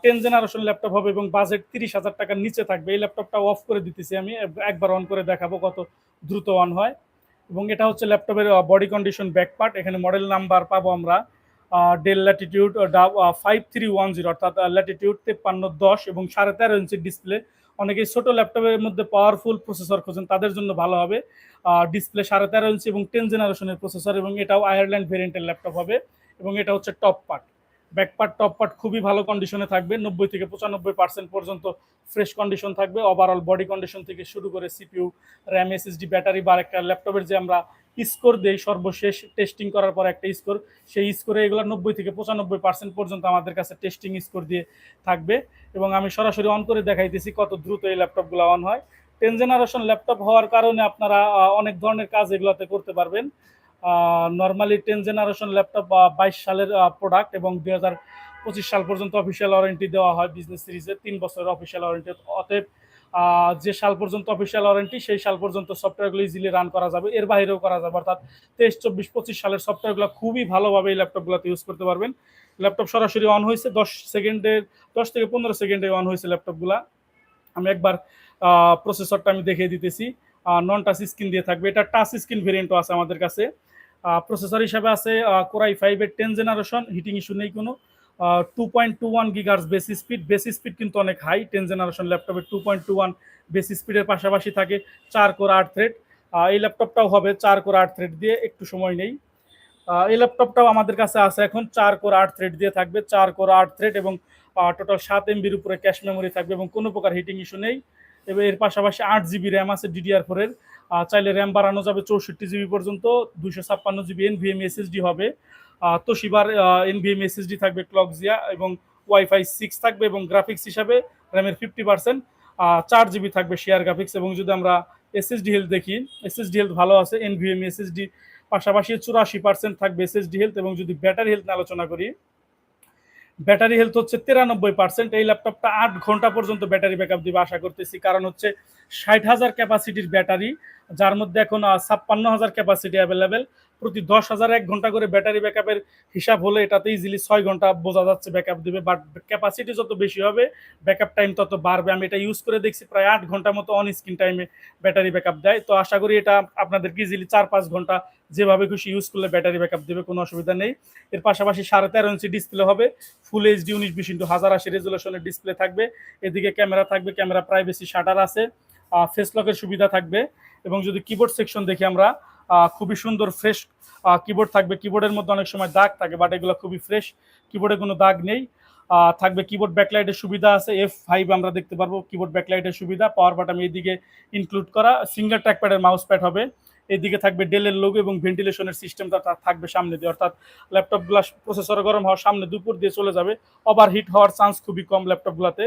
10 জেনারেশন ল্যাপটপ হবে এবং বাজেট 30,000 টাকার নিচে থাকবে। এই ল্যাপটপটা অফ করে দিতেছি আমি, একবার অন করে দেখাবো কত দ্রুত অন হয়। এবং এটা হচ্ছে ল্যাপটপের বডি কন্ডিশন ব্যাক পার্ট। এখানে মডেল নাম্বার পাবো আমরা ডেল ল্যাটিটিউড 5310, অর্থাৎ ল্যাটিটিউড 5310 এবং 13.5 ইঞ্চির ডিসপ্লে। অনেকেই ছোট ল্যাপটপের মধ্যে পাওয়ারফুল প্রসেসর খোঁজেন, তাদের জন্য ভালো হবে। ডিসপ্লে 13.5 ইঞ্চি এবং 10 জেনারেশনের প্রসেসর, এবং এটাও আয়ারল্যান্ড ভেরিয়েন্টের ল্যাপটপ হবে। এবং এটা হচ্ছে top part, back part top part খুবই ভালো কন্ডিশনে থাকবে, 90 থেকে 95% পর্যন্ত ফ্রেশ কন্ডিশন থাকবে। ওভারঅল বডি কন্ডিশন থেকে শুরু করে সিপিইউ, র্যাম, এসএসডি, ব্যাটারি বা একটা ল্যাপটপের যে আমরা স্কোর দেই সর্বশেষ টেস্টিং করার পর একটা স্কোর, সেই স্কোরে এগুলো 90 থেকে 95% পর্যন্ত আমাদের কাছে টেস্টিং স্কোর দিয়ে থাকবে। এবং আমি সরাসরি অন করে দেখাইতেছি কত দ্রুত এই ল্যাপটপগুলো অন হয়। 10 জেনারেশন ল্যাপটপ হওয়ার কারণে আপনারা অনেক ধরনের কাজ এগুলোতে করতে পারবেন। নর্মালি 10 জেনারেশন ল্যাপটপ 22 সালের প্রোডাক্ট এবং 2025 সাল পর্যন্ত অফিসিয়াল ওয়ারেন্টি দেওয়া হয় বিজনেস সিরিজে, 3 বছরের অফিসিয়াল ওয়ারেন্টি। অতএব যে সাল পর্যন্ত অফিসিয়াল ওয়ারেন্টি, সেই সাল পর্যন্ত সফটওয়্যারগুলো ইজিলি রান করা যাবে, এর বাইরেও করা যাবে। অর্থাৎ 23, 24, 25 সালের সফটওয়্যারগুলো খুবই ভালোভাবে এই ল্যাপটপগুলোতে ইউজ করতে পারবেন। ল্যাপটপ সরাসরি অন হয়েছে 10 থেকে 15 সেকেন্ডে অন হয়েছে ল্যাপটপগুলা। আমি একবার প্রসেসরটা আমি দেখিয়ে দিতেছি। নন টাচ স্ক্রিন দিয়ে থাকবে, এটা টাচ স্ক্রিন ভেরিয়েন্টও আছে আমাদের কাছে। প্রসেসর হিসাবে আছে Core i5 এর 10 জেনারেশন, হিটিং ইস্যু নেই কোনো। 2.21 গিগাহার্টজ বেসি স্পিড কিন্তু অনেক হাই 10 জেনারেশন ল্যাপটপে। 2.21 বেসি স্পিডের পাশাপাশি থাকে 4 কোর 8 থ্রেড। এই ল্যাপটপটাও হবে 4 কোর 8 থ্রেড দিয়ে, একটু সময় নেই। এই ল্যাপটপটাও আমাদের কাছে আছে এখন 4 কোর 8 থ্রেড দিয়ে থাকবে, 4 কোর 8 থ্রেড এবং টোটাল 7 এমবির উপরে ক্যাশ মেমোরি থাকবে এবং কোনো প্রকার হিটিং ইস্যু নেই। এবং এর পাশাপাশি 8 GB র্যাম আছে DDR4 এর। চাইলে র্যাম বাড়ানো যাবে 64 GB পর্যন্ত। 256 GB NVMe SSD হবে। তোশিবার NVMe SSD থাকবে ক্লকজিয়া, এবং ওয়াইফাই 6 থাকবে। এবং গ্রাফিক্স হিসাবে র্যামের 50%, 4 GB থাকবে শেয়ার গ্রাফিক্স। এবং যদি আমরা এসএসডি হেলথ দেখি, এসএসডি হেলথ ভালো আছে, NVMe SSD পাশাপাশি 84% থাকবে এসএসডি হেলথ। এবং যদি ব্যাটারি হেলথ আলোচনা করি, ব্যাটারি হেলথ হচ্ছে 93%। এই ল্যাপটপটা 8 ঘন্টা পর্যন্ত ব্যাটারি ব্যাকআপ দিবে আশা করতেছি, কারণ হচ্ছে 60,000 ক্যাপাসিটির ব্যাটারি, যার মধ্যে এখন 56,000 ক্যাপাসিটি অ্যাভেলেবেল। প্রতি 10,000 1 ঘন্টা করে ব্যাটারি ব্যাকআপের হিসাব হলে এটাতে ইজিলি 6 ঘন্টা বোঝা যাচ্ছে ব্যাকআপ দিবে। বাট ক্যাপাসিটি যত বেশি হবে ব্যাকআপ টাইম তত বাড়বে। আমি এটা ইউজ করে দেখছি, প্রায় 8 ঘন্টা মতো অন স্ক্রিন টাইমে ব্যাটারি ব্যাকআপ দেয়। তো আশা করি এটা আপনাদেরকে ইজিলি 4-5 ঘন্টা যেভাবে খুশি ইউজ করলে ব্যাটারি ব্যাকআপ দেবে, কোনো অসুবিধা নেই। এর পাশাপাশি 13.5 ইঞ্চি ডিসপ্লে হবে, ফুল এইচডি 1920x1080 রেজুলেশনের ডিসপ্লে থাকবে। এদিকে ক্যামেরা থাকবে, ক্যামেরা প্রাইভেসি শাটার আছে, ফেস লকের সুবিধা থাকবে। এবং যদি কিবোর্ড সেকশন দেখি আমরা, খুবই সুন্দর ফ্রেশ কিবোর্ড থাকবে। কিবোর্ডের মধ্যে অনেক সময় দাগ থাকে, বাট এগুলো খুবই ফ্রেশ, কিবোর্ডে কোনো দাগ নেই। থাকবে কিবোর্ড ব্যাকলাইটের সুবিধা আছে, F5 আমরা দেখতে পারবো কিবোর্ড ব্যাকলাইটের সুবিধা। পাওয়ার বাটন এইদিকে ইনক্লুড করা, সিঙ্গেল ট্র্যাকপ্যাডের মাউস প্যাড হবে। এদিকে থাকবে ডেলের লোগো এবং ভেন্টিলেশনের সিস্টেমটা থাকবে সামনে দিয়ে, অর্থাৎ ল্যাপটপগুলো প্রসেসর গরম হওয়ার সামনে দুপুর দিয়ে চলে যাবে, ওভারহিট হওয়ার চান্স খুবই কম ল্যাপটপগুলোতে।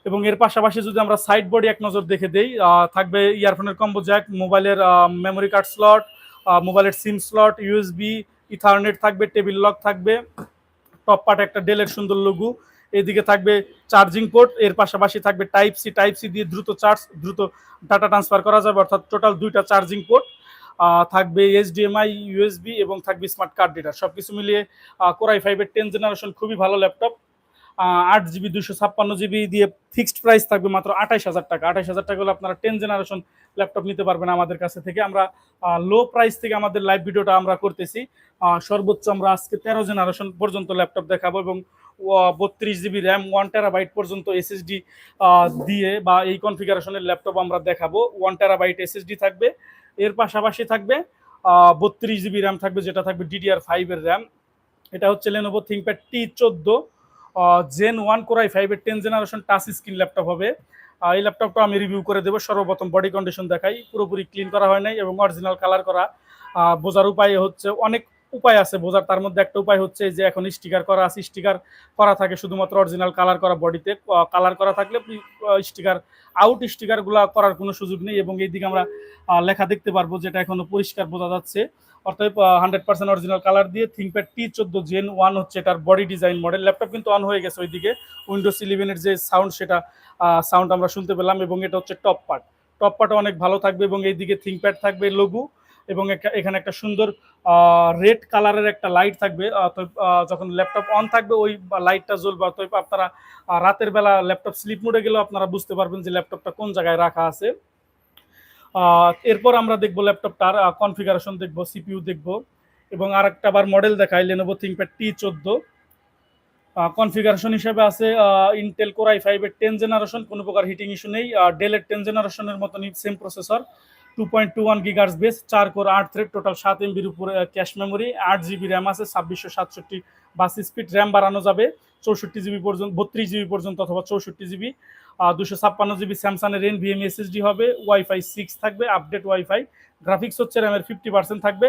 এবং এর পাশাপাশি যদি আমরা সাইড বডি এক নজর দেখে দেই, থাকবে ইয়ারফোনের কম্বো জ্যাক, মোবাইলের মেমোরি কার্ড স্লট, মোবাইলের সিম স্লট, ইউএসবি, ইথারনেট থাকবে, টেবিল লক থাকবে, টপ পার্ট একটা ডেলের সুন্দর লোগো। এদিকে থাকবে চার্জিং পোর্ট, এর পাশাপাশি থাকবে টাইপ সি দিয়ে দ্রুত ডাটা ট্রান্সফার করা যাবে, অর্থাৎ টোটাল 2টা চার্জিং পোর্ট থাকবে, এইচডিএমআই, ইউএসবি এবং থাকবে স্মার্ট কার্ড রিডার। সবকিছু মিলিয়ে Core i5 এর 10 জেনারেশন খুবই ভালো ল্যাপটপ। 8 GB 256 GB দিয়ে ফিক্সড প্রাইস থাকবে মাত্র 28,000 টাকা। 28,000 টাকা হলে আপনারা 10 জেনারেশন ল্যাপটপ নিতে পারবেন আমাদের কাছে থেকে। আমরা লো প্রাইস থেকে আমাদের লাইভ ভিডিওটা আমরা করতেছি। সর্বোচ্চ আমরা আজকে 13 জেনারেশন পর্যন্ত ল্যাপটপ দেখাবো এবং 32 GB র্যাম 1 টেরাবাইট পর্যন্ত এসএসডি দিয়ে বা এই কনফিগারেশনের ল্যাপটপ আমরা দেখাবো। 1 টেরাবাইট এসএসডি থাকবে, এর পাশাপাশি থাকবে 32 GB র্যাম থাকবে, যেটা থাকবে DDR5 এর র্যাম। এটা হচ্ছে Lenovo ThinkPad T14 Gen 1 Core i5 10 generation touch screen laptop হবে। এই ল্যাপটপটা আমি রিভিউ করে দেবো। সর্বপ্রথম বডি কন্ডিশন দেখাই, পুরোপুরি ক্লিন করা হয় নাই এবং অরিজিনাল কালার করা। বোঝার উপায় হচ্ছে অনেক উপায় আছে বোঝার, তার মধ্যে একটা উপায় হচ্ছে যে এখন স্টিকার করা আছে, স্টিকার করা থাকে শুধুমাত্র অরিজিনাল কালার করা বডিতে। কালার করা থাকলে স্টিকার আউট, স্টিকারগুলো করার কোনো সুযোগ নেই। এবং এইদিকে আমরা লেখা দেখতে পারবো, যেটা এখনো পরিষ্কার বোঝা যাচ্ছে। অর্থাৎ 100% অরিজিনাল কালার দিয়ে থিঙ্কপ্যাড T14 Gen 1 হচ্ছে এটার বডি ডিজাইন মডেল। ল্যাপটপ কিন্তু অন হয়ে গেছে ওইদিকে। উইন্ডোজ 11-এর যে সাউন্ড, সেটা সাউন্ড আমরা শুনতে পেলাম। এবং এটা হচ্ছে টপ পার্ট, টপ পার্টও অনেক ভালো থাকবে। এবং এইদিকে থিঙ্কপ্যাড থাকবে লোগো, এবং এখানে একটা সুন্দর রেড কালারের একটা লাইট থাকবে। যখন ল্যাপটপ অন থাকবে ওই লাইটটা জ্বলবে। অতএব আপনারা রাতের বেলা ল্যাপটপ স্লিপ মোডে গেলেও আপনারা বুঝতে পারবেন যে ল্যাপটপটা কোন জায়গায় রাখা আছে। এরপর আমরা দেখবো ল্যাপটপটার কনফিগারেশন দেখবো, সিপিইউ দেখবো, এবং আরেকটা আবার মডেল দেখাই, Lenovo ThinkPad T14। কনফিগারেশন হিসেবে আছে ইন্টেল কোর i5 এর 10 জেনারেশন, কোনো প্রকার হিটিং ইস্যু নেই। ডেলের 10 জেনারেশনের মতনই same processor, 2.21 gigahertz base, 4 core 8 thread, total 7 এমবির উপরে ক্যাশ মেমোরি, 8 জিবি র্যাম আছে, 2667 বাস স্পিড। র্যাম বাড়ানো যাবে 64 জিবি পর্যন্ত, 32 জিবি পর্যন্ত, অথবা 64 জিবি। 256 জিবি স্যামসাংয়ের NVMe SSD হবে, ওয়াইফাই 6 থাকবে, আপডেট ওয়াইফাই। গ্রাফিক্স হচ্ছে র্যামের 50% থাকবে,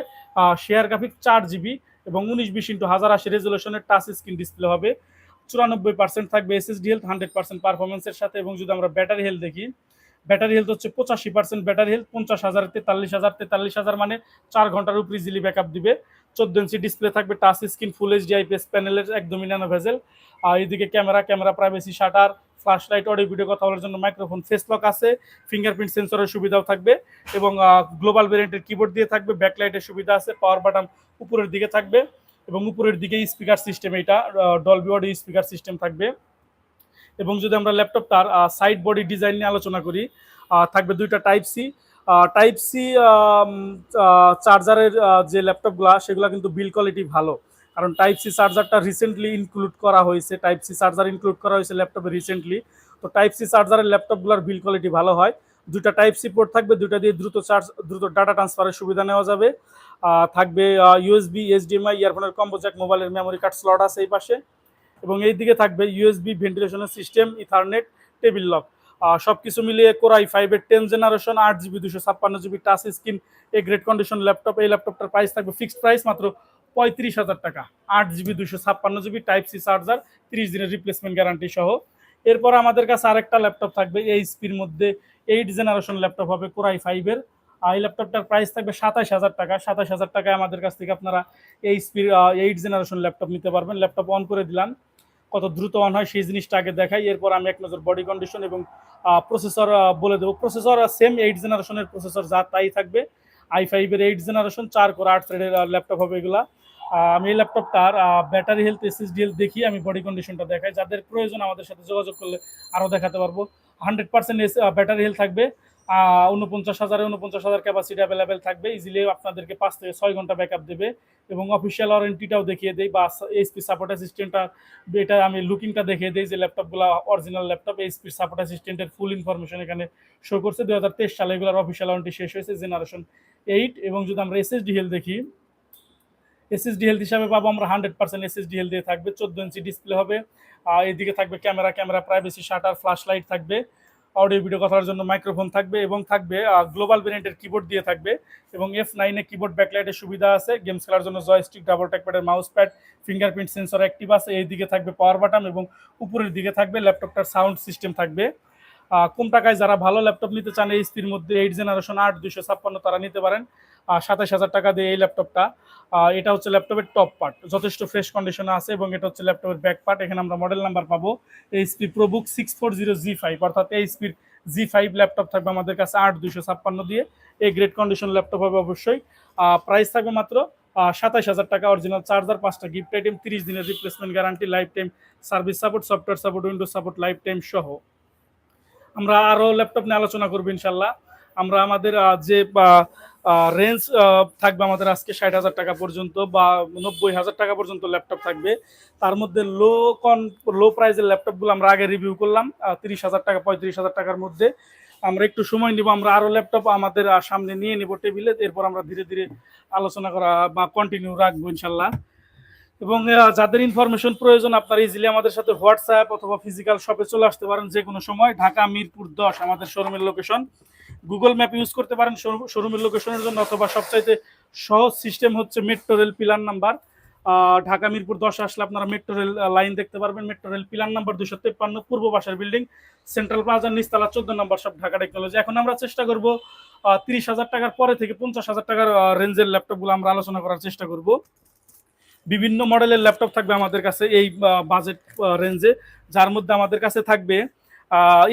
শেয়ার গ্রাফিক্স 4 জিবি, এবং 1920x1080 রেজলিউশনের টাচ স্ক্রিন ডিসপ্লে হবে। 94% থাকবে এসএসডি হেলথ, 100% পারফরমেন্সের সাথে। এবং যদি আমরা ব্যাটারি হেলথ দেখি, ব্যাটারি হেলথ হচ্ছে 85% ব্যাটারি হেলথ, 50,000 43,000 মানে 4 ঘন্টার উপর ইজিলি ব্যাকআপ দিবে। 14 ইঞ্চি ডিসপ্লে থাকবে, touch screen, full HD IPS প্যানেলের, একদমই ন্যানো ভেজেল। আর এদিকে camera privacy shutter, flash light, audio video কথা বলার জন্য মাইক্রোফোন, ফেস লক আছে, ফিঙ্গারপ্রিন্ট সেন্সরের সুবিধাও থাকবে, এবং গ্লোবাল ভেরিয়েন্টের কিবোর্ড দিয়ে থাকবে। ব্যাকলাইটের সুবিধা আছে, পাওয়ার বাটন উপরের দিকে থাকবে, এবং উপরের দিকে স্পিকার সিস্টেম, এটা ডলবি অডিও স্পিকার সিস্টেম থাকবে। এবং যদি আমরা ল্যাপটপটার সাইড বডি ডিজাইন নিয়ে আলোচনা করি, থাকবে দুইটা টাইপ সি চার্জারের। যে ল্যাপটপগুলো সেগুলো কিন্তু বিল্ড কোয়ালিটি ভালো, কারণ টাইপ সি চার্জারটা রিসেন্টলি ইনক্লুড করা হয়েছে, টাইপ সি চার্জার ইনক্লুড করা হয়েছে ল্যাপটপে রিসেন্টলি। তো টাইপ সি চার্জারের ল্যাপটপগুলোর বিল্ড কোয়ালিটি ভালো হয়। দুইটা টাইপ সি পোর্ট থাকবে, দুইটা দিয়ে দ্রুত ডাটা ট্রান্সফারের সুবিধা নেওয়া যাবে। থাকবে ইউএসবি, এইচডিএমআই, ইয়ারফোনের কম্বো জ্যাক, মোবাইলের মেমোরি কার্ড স্লট আছে এই পাশে। এবং এই দিকে থাকবে ইউএসবি, ভেন্টিলেশনের সিস্টেম, ইথারনেট, টেবিল লক। সবকিছু মিলিয়ে কোর i5 এর 10 generation, 8 GB 256 GB touch screen, A grade condition laptop. এই ল্যাপটপটার প্রাইস থাকবে ফিক্সড প্রাইস মাত্র 35,000 টাকা। 8 GB 256 GB type C charger, 30 দিনের রিপ্লেসমেন্ট গ্যারান্টি সহ। এরপর আমাদের কাছে আরেকটা ল্যাপটপ থাকবে এইচপির মধ্যে, 8 জেনারেশন ল্যাপটপ হবে কোর i5 এর। এই ল্যাপটপটার প্রাইস থাকবে 27,000 টাকা। 27,000 টাকায় আমাদের কাছ থেকে আপনারা এইচপির 8 জেনারেশন ল্যাপটপ নিতে পারবেন। ল্যাপটপ অন করে দিলাম, কত দ্রুত অন হয় সেই জিনিসটা আগে দেখাই, এরপর আমি এক নজর বডি কন্ডিশন এবং প্রসেসর বলে দেবো। প্রসেসর সেম 8 জেনারেশনের প্রসেসর যা তাই থাকবে। i5 এর 8 জেনারেশন, 4 কোর 8 থ্রেডের ল্যাপটপ হবে এগুলা। আমি এই ল্যাপটপটার ব্যাটারি হেলথ, এসএসডি হেলথ দেখি, আমি বডি কন্ডিশনটা দেখাই। যাদের প্রয়োজন আমাদের সাথে যোগাযোগ করলে আরও দেখাতে পারবো। 100% ব্যাটারি হেলথ থাকবে, 49,000 ক্যাপাসিটি অ্যাভেলেবেল থাকবে। ইজিলি আপনাদেরকে 5 থেকে 6 ঘন্টা ব্যাকআপ দেবে। এবং অফিসিয়াল ওয়ারেন্টিটাও দেখিয়ে দেই, বা এইচপি সাপোর্ট অ্যাসিস্ট্যান্টটা, এটা আমি লুকিংটা দেখিয়ে দিই যে ল্যাপটপগুলো অরিজিনাল ল্যাপটপ। এইচপি সাপোর্ট অ্যাসিস্ট্যান্টের ফুল ইনফরমেশন এখানে শো করছে। 2023 সালে এগুলোর অফিসিয়াল ওয়ারেন্টি শেষ হয়েছে, জেনারেশন 8। এবং যদি আমরা এসএসডি হেলথ দেখি, এসএসডি হেলথ হিসাবে পাবো আমরা 100% এসএসডি হেলথ দিয়ে থাকবে। 14 ইঞ্চি ডিসপ্লে হবে, এদিকে থাকবে camera privacy shutter, flash light থাকবে, অডিও ভিডিও কথার জন্য মাইক্রোফোন থাকবে, এবং থাকবে গ্লোবাল ভেরিয়েন্টের কিবোর্ড দিয়ে থাকবে। এবং F9 কিবোর্ড ব্যাকলাইটের সুবিধা আছে, গেমস খেলার জন্য জয়স্টিক, ডাবল ট্যাকপ্যাডের mouse pad, fingerprint sensor active আছে। এই দিকে থাকবে পাওয়ার বাটন, এবং উপরের দিকে থাকবে ল্যাপটপটার সাউন্ড সিস্টেম থাকবে। কম টাকায় যারা ভালো ল্যাপটপ নিতে চান এইচপির মধ্যে 8 জেনারেশন 8 256, তারা নিতে পারেন 27,000 টাকা দিয়ে এই ল্যাপটপটা। এটা হচ্ছে ল্যাপটপের টপ পার্ট, যথেষ্ট ফ্রেশ কন্ডিশনে আছে। এবং এটা হচ্ছে ল্যাপটপের ব্যাক পার্ট। এখানে আমরা মডেল নাম্বার পাবো এইচপি প্রোবুক 640G5, অর্থাৎ এইচপির G5 ল্যাপটপ থাকবে আমাদের কাছে 8 256 দিয়ে। এই গ্রেড কন্ডিশন ল্যাপটপ হবে অবশ্যই। প্রাইস থাকবে মাত্র 27,000 টাকা। অরিজিনাল চার্জার, 5টা গিফট আইটেম, 30 দিনের replacement guarantee, life time service support, software support, Windows support life time সহ। আমরা আরও ল্যাপটপ নিয়ে আলোচনা করবো ইনশাল্লাহ। আমরা আমাদের যে রেঞ্জ থাকবে আমাদের আজকে 60,000 টাকা পর্যন্ত বা 90,000 টাকা পর্যন্ত ল্যাপটপ থাকবে। তার মধ্যে লো প্রাইসের ল্যাপটপগুলো আমরা আগে রিভিউ করলাম 30,000 টাকা 35,000 টাকার মধ্যে। আমরা একটু সময় নিব, আমরা আরও ল্যাপটপ আমাদের সামনে নিয়ে নিব টেবিলে, এরপর আমরা ধীরে ধীরে আলোচনা করা বা কন্টিনিউ রাখবো ইনশাল্লাহ। এবং যাদের ইনফরমেশন প্রয়োজন আপনারা ইজিলি আমাদের সাথে হোয়াটসঅ্যাপ অথবা ফিজিক্যাল শপে চলে আসতে পারেন যে কোনো সময়। ঢাকা মিরপুর 10 আমাদের শোরুমের লোকেশন। গুগল ম্যাপ ইউজ করতে পারেন শোরুমের লোকেশনের জন্য, অথবা সবচাইতে সহজ সিস্টেম হচ্ছে metro rail pillar number. Dhaka Mirpur 10 আসলে আপনারা মেট্রো রেল লাইন দেখতে পারবেন। মেট্রো রেল পিলার নাম্বার 253 পূর্ব বাসার বিল্ডিং, সেন্ট্রাল প্লাজার নিচতলা 14 নম্বর সব, ঢাকা টেকনোলজি। এখন আমরা চেষ্টা করব 30,000 টাকার পরে থেকে 50,000 টাকার রেঞ্জের ল্যাপটপগুলো আমরা আলোচনা করার চেষ্টা করব। বিভিন্ন মডেলের ল্যাপটপ থাকবে আমাদের কাছে এই বাজেট রেঞ্জে, যার মধ্যে আমাদের কাছে থাকবে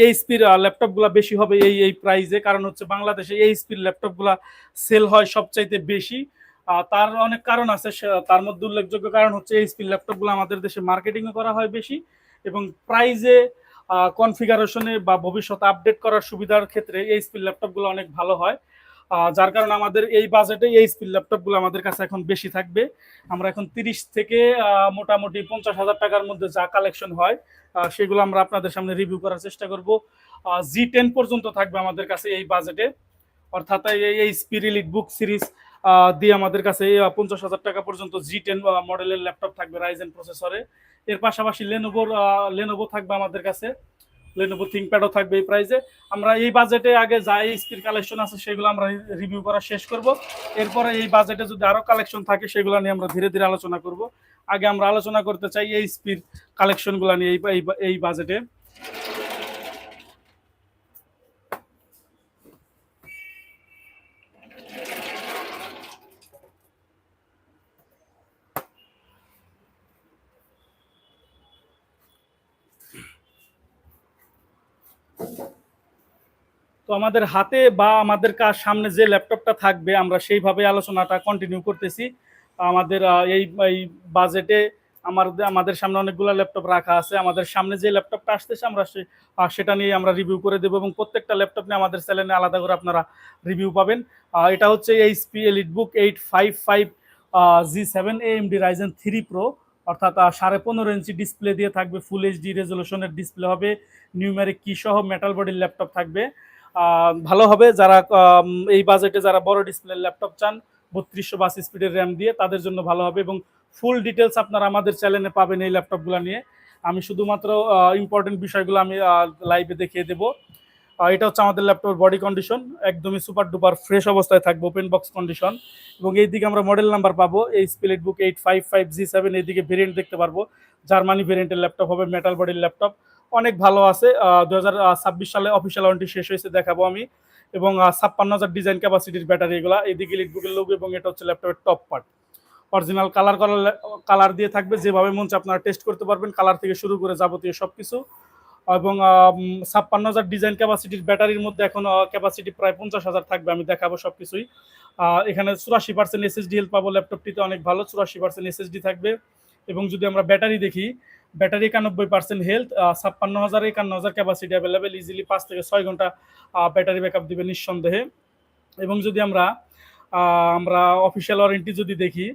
এইচপির ল্যাপটপগুলো বেশি হবে এই প্রাইজে। কারণ হচ্ছে বাংলাদেশে এইচপির ল্যাপটপগুলো সেল হয় সবচাইতে বেশি। তার অনেক কারণ আছে, তার মধ্যে উল্লেখযোগ্য কারণ হচ্ছে এইচপির ল্যাপটপগুলো আমাদের দেশে মার্কেটিংও করা হয় বেশি, এবং প্রাইজে কনফিগারেশনে বা ভবিষ্যতে আপডেট করার সুবিধার ক্ষেত্রে এইচপির ল্যাপটপগুলো অনেক ভালো হয়। যার কারণে আমাদের এই বাজেটে এইচপির ল্যাপটপগুলো আমাদের কাছে এখন বেশি থাকবে। আমরা এখন 30 থেকে মোটামুটি 50,000 টাকার মধ্যে যা কালেকশন হয় সেগুলো আমরা আপনাদের সামনে রিভিউ করার চেষ্টা করব। G10 পর্যন্ত থাকবে আমাদের কাছে এই বাজেটে, অর্থাৎ এই এইচপি এলিট বুক সিরিজ দিয়ে আমাদের কাছে 50,000 টাকা পর্যন্ত G10 মডেলের ল্যাপটপ থাকবে রাইজেন প্রসেসরে। এর পাশাপাশি লেনোভো থাকবে আমাদের কাছে, লেনোভো থিংকপ্যাডও থাকবে এই প্রাইসে। আমরা এই বাজেটে আগে যা এইচপির কালেকশন আছে সেগুলো আমরা রিভিউ করা শেষ করব। এরপরে এই বাজেটে যদি আরো কালেকশন থাকে সেগুলো নিয়ে আমরা ধীরে ধীরে আলোচনা করব। আগে আমরা আলোচনা করতে চাই এইচপির কালেকশনগুলো নিয়ে এই বাজেটে। তো আমাদের হাতে বা আমাদের সামনে যে ল্যাপটপটা থাকবে আমরা সেইভাবে আলোচনাটা কন্টিনিউ করতেছি। আমাদের এই বাজেটে আমাদের সামনে অনেকগুলো ল্যাপটপ রাখা আছে। আমাদের সামনে যে ল্যাপটপটা আসতেছে আমরা সেটা নিয়ে আমরা রিভিউ করে দেবো, এবং প্রত্যেকটা ল্যাপটপ নিয়ে আমাদের চ্যানেলে আলাদা করে আপনারা রিভিউ পাবেন। এটা হচ্ছে HP EliteBook 855 G7 AMD Ryzen 3 Pro, অর্থাৎ 15.5 ইঞ্চি ডিসপ্লে দিয়ে থাকবে, ফুল এইচডি রেজলিউশনের ডিসপ্লে হবে, নিউমেরিক কি সহ মেটাল বডির ল্যাপটপ থাকবে। ভালো হবে যারা এই বাজেটে যারা বড় ডিসপ্লের ল্যাপটপ চান 3282 স্পিডের র্যাম দিয়ে, তাদের জন্য ভালো হবে। এবং ফুল ডিটেলস আপনারা আমাদের চ্যানেলে পাবেন এই ল্যাপটপগুলো নিয়ে। আমি শুধুমাত্র ইম্পর্টেন্ট বিষয়গুলো আমি লাইভে দেখিয়ে দেবো। এটা হচ্ছে আমাদের ল্যাপটপের বডি কন্ডিশন, একদমই সুপার ডুপার ফ্রেশ অবস্থায় থাকবে, ওপেন বক্স কন্ডিশন। এবং এইদিকে আমরা মডেল নাম্বার পাবো, এই স্পিলেটবুক 855 G7, এইদিকে ভেরিয়েন্ট দেখতে পারবো, জার্মানি ভেরিয়েন্টের ল্যাপটপ হবে, মেটাল বডির ল্যাপটপ, অনেক ভালো আছে। 2026 সালে অফিসিয়াল ওয়ারেন্টি শেষ হয়েছে, দেখাবো আমি। এবং 56,000 ডিজাইন ক্যাপাসিটির ব্যাটারি এগুলা। এইদিকে লিটবুকের লোগো, এবং এটা হচ্ছে ল্যাপটপের টপ পার্ট। অরিজিনাল কালার দিয়ে থাকবে, যেভাবে মন চায় আপনারা টেস্ট করতে পারবেন, কালার থেকে শুরু করে যাবতীয় সব কিছু। এবং 56,000 ডিজাইন ক্যাপাসিটির ব্যাটারির মধ্যে এখন ক্যাপাসিটি প্রায় 50,000 থাকবে, আমি দেখাবো সব কিছুই। এখানে 84% এসএসডি হেলথ পাবো ল্যাপটপটিতে, অনেক ভালো, 84% এসএসডি থাকবে। এবং যদি আমরা ব্যাটারি দেখি, battery 91% health, 56,000 capacity available, easily 5 থেকে 6 ঘন্টা ব্যাটারি ব্যাকআপ দিবে নিঃসন্দেহে। এবং যদি আমরা অফিসিয়াল ওয়ারেন্টি যদি দেখি,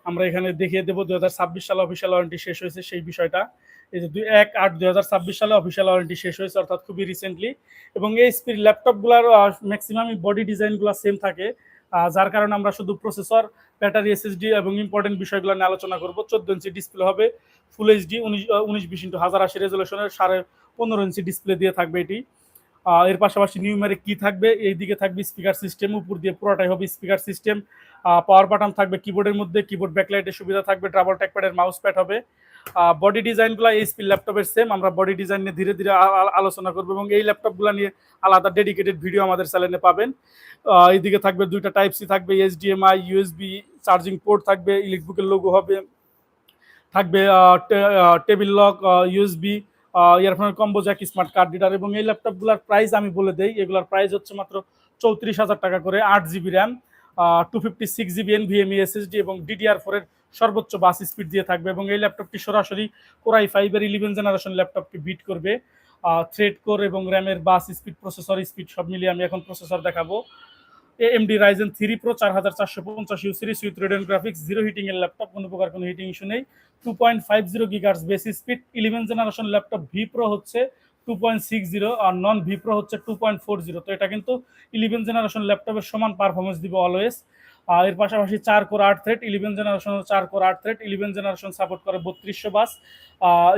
আমরা এখানে দেখিয়ে দেবো 2026 সালে অফিসিয়াল ওয়ারেন্টি শেষ হয়েছে সেই বিষয়টা। এই যে 1/8/2026 সালে অফিসিয়াল ওয়ারেন্টি শেষ হয়েছে, অর্থাৎ খুবই রিসেন্টলি। এবং এই স্পিড ল্যাপটপগুলোর ম্যাক্সিমামই বডি ডিজাইনগুলো সেম থাকে, যার কারণে আমরা শুধু প্রসেসর, ব্যাটারি, এসএসডি এবং ইম্পর্টেন্ট বিষয়গুলো নিয়ে আলোচনা করবো। 14 ইঞ্চি ডিসপ্লে হবে, full HD 1920x1080 রেজলিউশনের 15.5 inch display দিয়ে থাকবে এটি। এর পাশাপাশি নিউমেরিক কি থাকবে, এইদিকে থাকবে স্পিকার সিস্টেম, উপর দিয়ে পুরোটাই হবে স্পিকার সিস্টেম। পাওয়ার বাটন থাকবে কিবোর্ডের মধ্যে, কিবোর্ড ব্যাকলাইটের সুবিধা থাকবে, ডাবল ট্র্যাকপ্যাডের মাউস প্যাড হবে। বডি ডিজাইনগুলো এইচপি ল্যাপটপের সেম, আমরা বডি ডিজাইন নিয়ে ধীরে ধীরে আলোচনা করবো, এবং এই ল্যাপটপগুলো নিয়ে আলাদা ডেডিকেটেড ভিডিও আমাদের চ্যানেলে পাবেন। এইদিকে থাকবে 2টা টাইপ সি থাকবে, এইচডিএমআই, ইউএসবি চার্জিং পোর্ট থাকবে, ইলেকট্রিকের লোগো হবে, থাকবে টেবিল লক, ইউএসবি, ইয়ারফোনের combo jack, smart card reader. এবং এই ল্যাপটপগুলোর প্রাইস আমি বলে দেই, এগুলোর প্রাইস হচ্ছে মাত্র 34,000 টাকা করে। 8GB RAM, 256GB NVMe SSD এবং DDR4 এর সর্বোচ্চ বাস স্পিড দিয়ে থাকবে। এবং এই ল্যাপটপটি সরাসরি কোরাই 5 এর 11 জেনারেশন ল্যাপটপকে বিট করবে। থ্রেড কোর এবং র্যামের বাস স্পিড, প্রসেসর স্পিড সব মিলিয়ে আমি এখন প্রসেসর দেখাবো। AMD Ryzen 3 Pro 4450U series with Radeon graphics, zero heating এর ল্যাপটপ, কোনো প্রকার কোনো হিটিং ইস্যু নেই। 2.50 GHz base speed. 11 generation laptop V Pro হচ্ছে 2.60 আর নন V Pro হচ্ছে 2.40। তো এটা কিন্তু 11 জেনারেশন ল্যাপটপের সমান পারফরমেন্স দিবে অলওয়েজ। এর পাশাপাশি 4 core 8 thread 11 generation, 4 core 8 thread 11 generation support করে 3200 বাস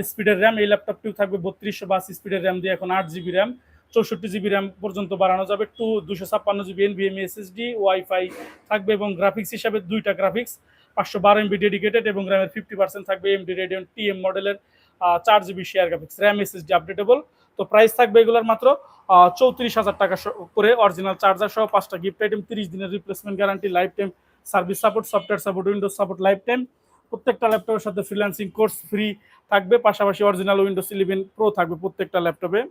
স্পিডের র্যাম। এই ল্যাপটপটিও থাকবে 3200 বাস স্পিডের র্যাম দিয়ে, এখন 8 জিবি র্যাম, 64 জিবি র্যাম পর্যন্ত বাড়ানো যাবে। 256 জিবি NVMe SSD, ওয়াইফাই থাকবে এবং গ্রাফিক্স হিসাবে দুইটা গ্রাফিক্স 512 MB ডেডিকেটেড এবং র্যামের 50% থাকবে AMD Radeon TM মডেলের 4 GB share graphics, RAM SSD updatable. তো প্রাইস থাকবে এগুলোর মাত্র 34,000 টাকা করে। অরিজিনাল চার্জার সহ 5টা গিফট আইটেম, 30 দিনের replacement guarantee, life time service support, software support, Windows support life time. প্রত্যেকটা ল্যাপটপের সাথে ফ্রিল্যান্সিং কোর্স ফ্রি থাকবে, পাশাপাশি অরিজিনাল উইন্ডোজ 11 প্রো থাকবে প্রত্যেকটা ল্যাপটপে।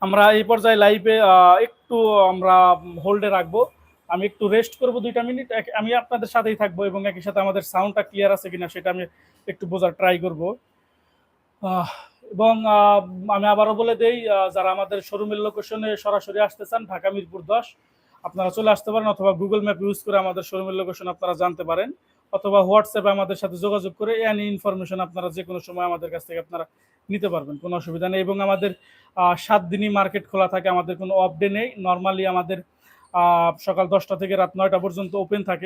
আমরা এই পর্যায়ে লাইভে একটু আমরা হোল্ডে রাখবো, আমি একটু রেস্ট করব 2টা মিনিট। আমি আপনাদের সাথেই থাকবো এবং একই সাথে আমাদের সাউন্ডটা ক্লিয়ার আছে কিনা সেটা আমি একটু বোঝার ট্রাই করব। এবং আমি আবারও বলে দেই, যারা আমাদের শোরুমের লোকেশনে সরাসরি আসতে চান, ঢাকা মিরপুর 10 আপনারা চলে আসতে পারেন, অথবা গুগল ম্যাপ ইউজ করে আমাদের শোরুমের লোকেশন আপনারা জানতে পারেন, অথবা হোয়াটসঅ্যাপে আমাদের সাথে যোগাযোগ করে এনি ইনফরমেশন আপনারা যে কোনো সময় আমাদের কাছ থেকে আপনারা নিতে পারবেন, কোনো অসুবিধা নেই। এবং আমাদের 7 দিনই মার্কেট খোলা থাকে, আমাদের কোনো অফ ডে নেই। নর্মালি আমাদের সকাল 10টা থেকে রাত 9টা পর্যন্ত ওপেন থাকে।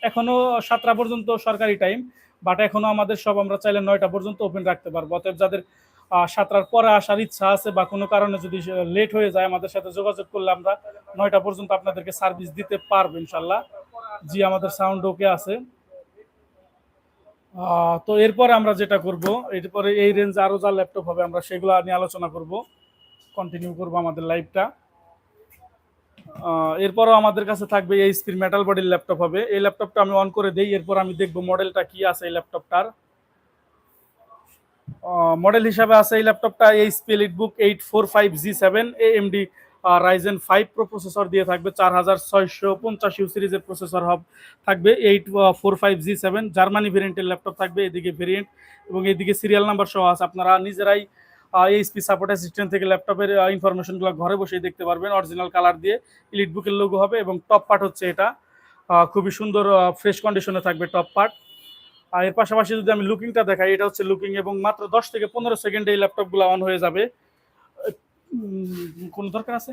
এখনও 7টা পর্যন্ত সরকারি টাইম, বাট এখনও আমাদের সব আমরা চাইলে 9টা পর্যন্ত ওপেন রাখতে পারবো। অতএব যাদের 7টার পরে আসার ইচ্ছা আছে বা কোনো কারণে যদি লেট হয়ে যায়, আমাদের সাথে যোগাযোগ করলে আমরা 9টা পর্যন্ত আপনাদেরকে সার্ভিস দিতে পারবো ইনশাল্লাহ। জি, আমাদের সাউন্ড ওকে আছে। তো এরপরে আমরা যেটা করব, এরপরে এই রেঞ্জে আরও যা ল্যাপটপ হবে আমরা সেগুলো নিয়ে আলোচনা করব, কন্টিনিউ করব আমাদের লাইভটা। এরপরও আমাদের কাছে থাকবে এইচপির মেটাল বডির ল্যাপটপ হবে। এই ল্যাপটপটা আমি অন করে দেই, এরপর আমি দেখব মডেলটা কি আছে এই ল্যাপটপটার। মডেল হিসাবে আছে এই ল্যাপটপটা HP EliteBook 845G7 AMD Ryzen 5 pro processor দিয়ে থাকবে, 4650 সিরিজের প্রসেসর হব থাকবে, 845G7 জার্মানি ভেরিয়েন্টের ল্যাপটপ থাকবে। এদিকে ভেরিয়েন্ট এবং এদিকে সিরিয়াল নাম্বার সহ আছে, আপনারা নিজেরাই এইচপি সাপোর্ট অ্যাসিস্ট্যান্ট থেকে ল্যাপটপের ইনফরমেশনগুলো ঘরে বসেই দেখতে পারবেন। অরিজিনাল কালার দিয়ে এলিটবুকের লোগো হবে এবং টপ পার্ট হচ্ছে এটা, খুবই সুন্দর ফ্রেশ কন্ডিশনে থাকবে টপ পার্ট। আর এর পাশাপাশি যদি আমি লুকিংটা দেখাই, এটা হচ্ছে লুকিং এবং মাত্র 10 থেকে 15 সেকেন্ডে এই ল্যাপটপগুলো অন হয়ে যাবে। কোনো দরকার আছে?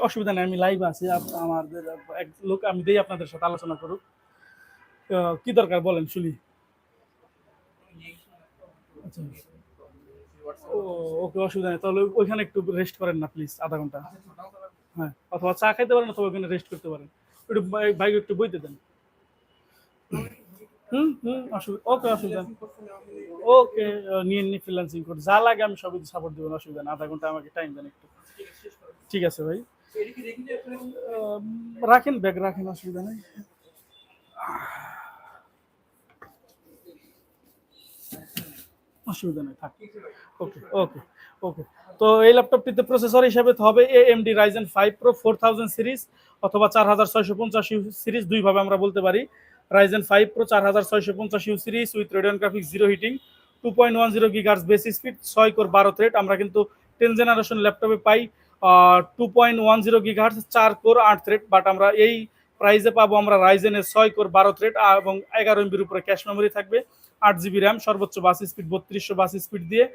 অসুবিধা নেই, আমি লাইভ আছি, আমাদের এক লোক আমি দেই আপনাদের সাথে আলোচনা করুক। কি দরকার বলেন শুনি। আচ্ছা, ও ওকে, অসুবিধা নেই, তাহলে ওইখানে একটু রেস্ট করেন না প্লিজ, আধা ঘন্টা। হ্যাঁ, অথবা চা খাইতে পারেন অথবা ওখানে রেস্ট করতে পারেন। একটু বাইক একটু বইতে দেন। অসুবিধা, ওকে, অসুবিধা ওকে, নিয়ে নিয়ে ফ্রিল্যান্সিং করে যা লাগে আমি সবই সাপোর্ট দেবেন, অসুবিধা না, আধা ঘন্টা আমাকে টাইম দেন একটু। ঠিক আছে ভাই, রাখেন ব্যাগ রাখেন, অসুবিধা নেই। অসুবিধা নেই, থাক। ওকে ওকে ওকে। তো এই ল্যাপটপটিতে প্রসেসর হিসাবে হবে AMD Ryzen 5 Pro 4000 সিরিজ অথবা 4650 সিরিজ, দুইভাবে আমরা বলতে পারি। Ryzen 5 Pro 4650 series with Radeon graphics zero heating, 2.10 GHz base speed, 6 core 12 thread. আমরা কিন্তু 10 জেনারেশন ল্যাপটপে পাই 2.10 GHz 4 কোর 8 থ্রেড, বাট আমরা এই প্রাইসে পাবো আমরা রাইজেনের 6 কোর 12 থ্রেড এবং 11 MBর উপরে ক্যাশ মেমোরি থাকবে, 8 GB র্যাম, সর্বোচ্চ বাস স্পিড 3200 বাস স্পিড দিয়ে,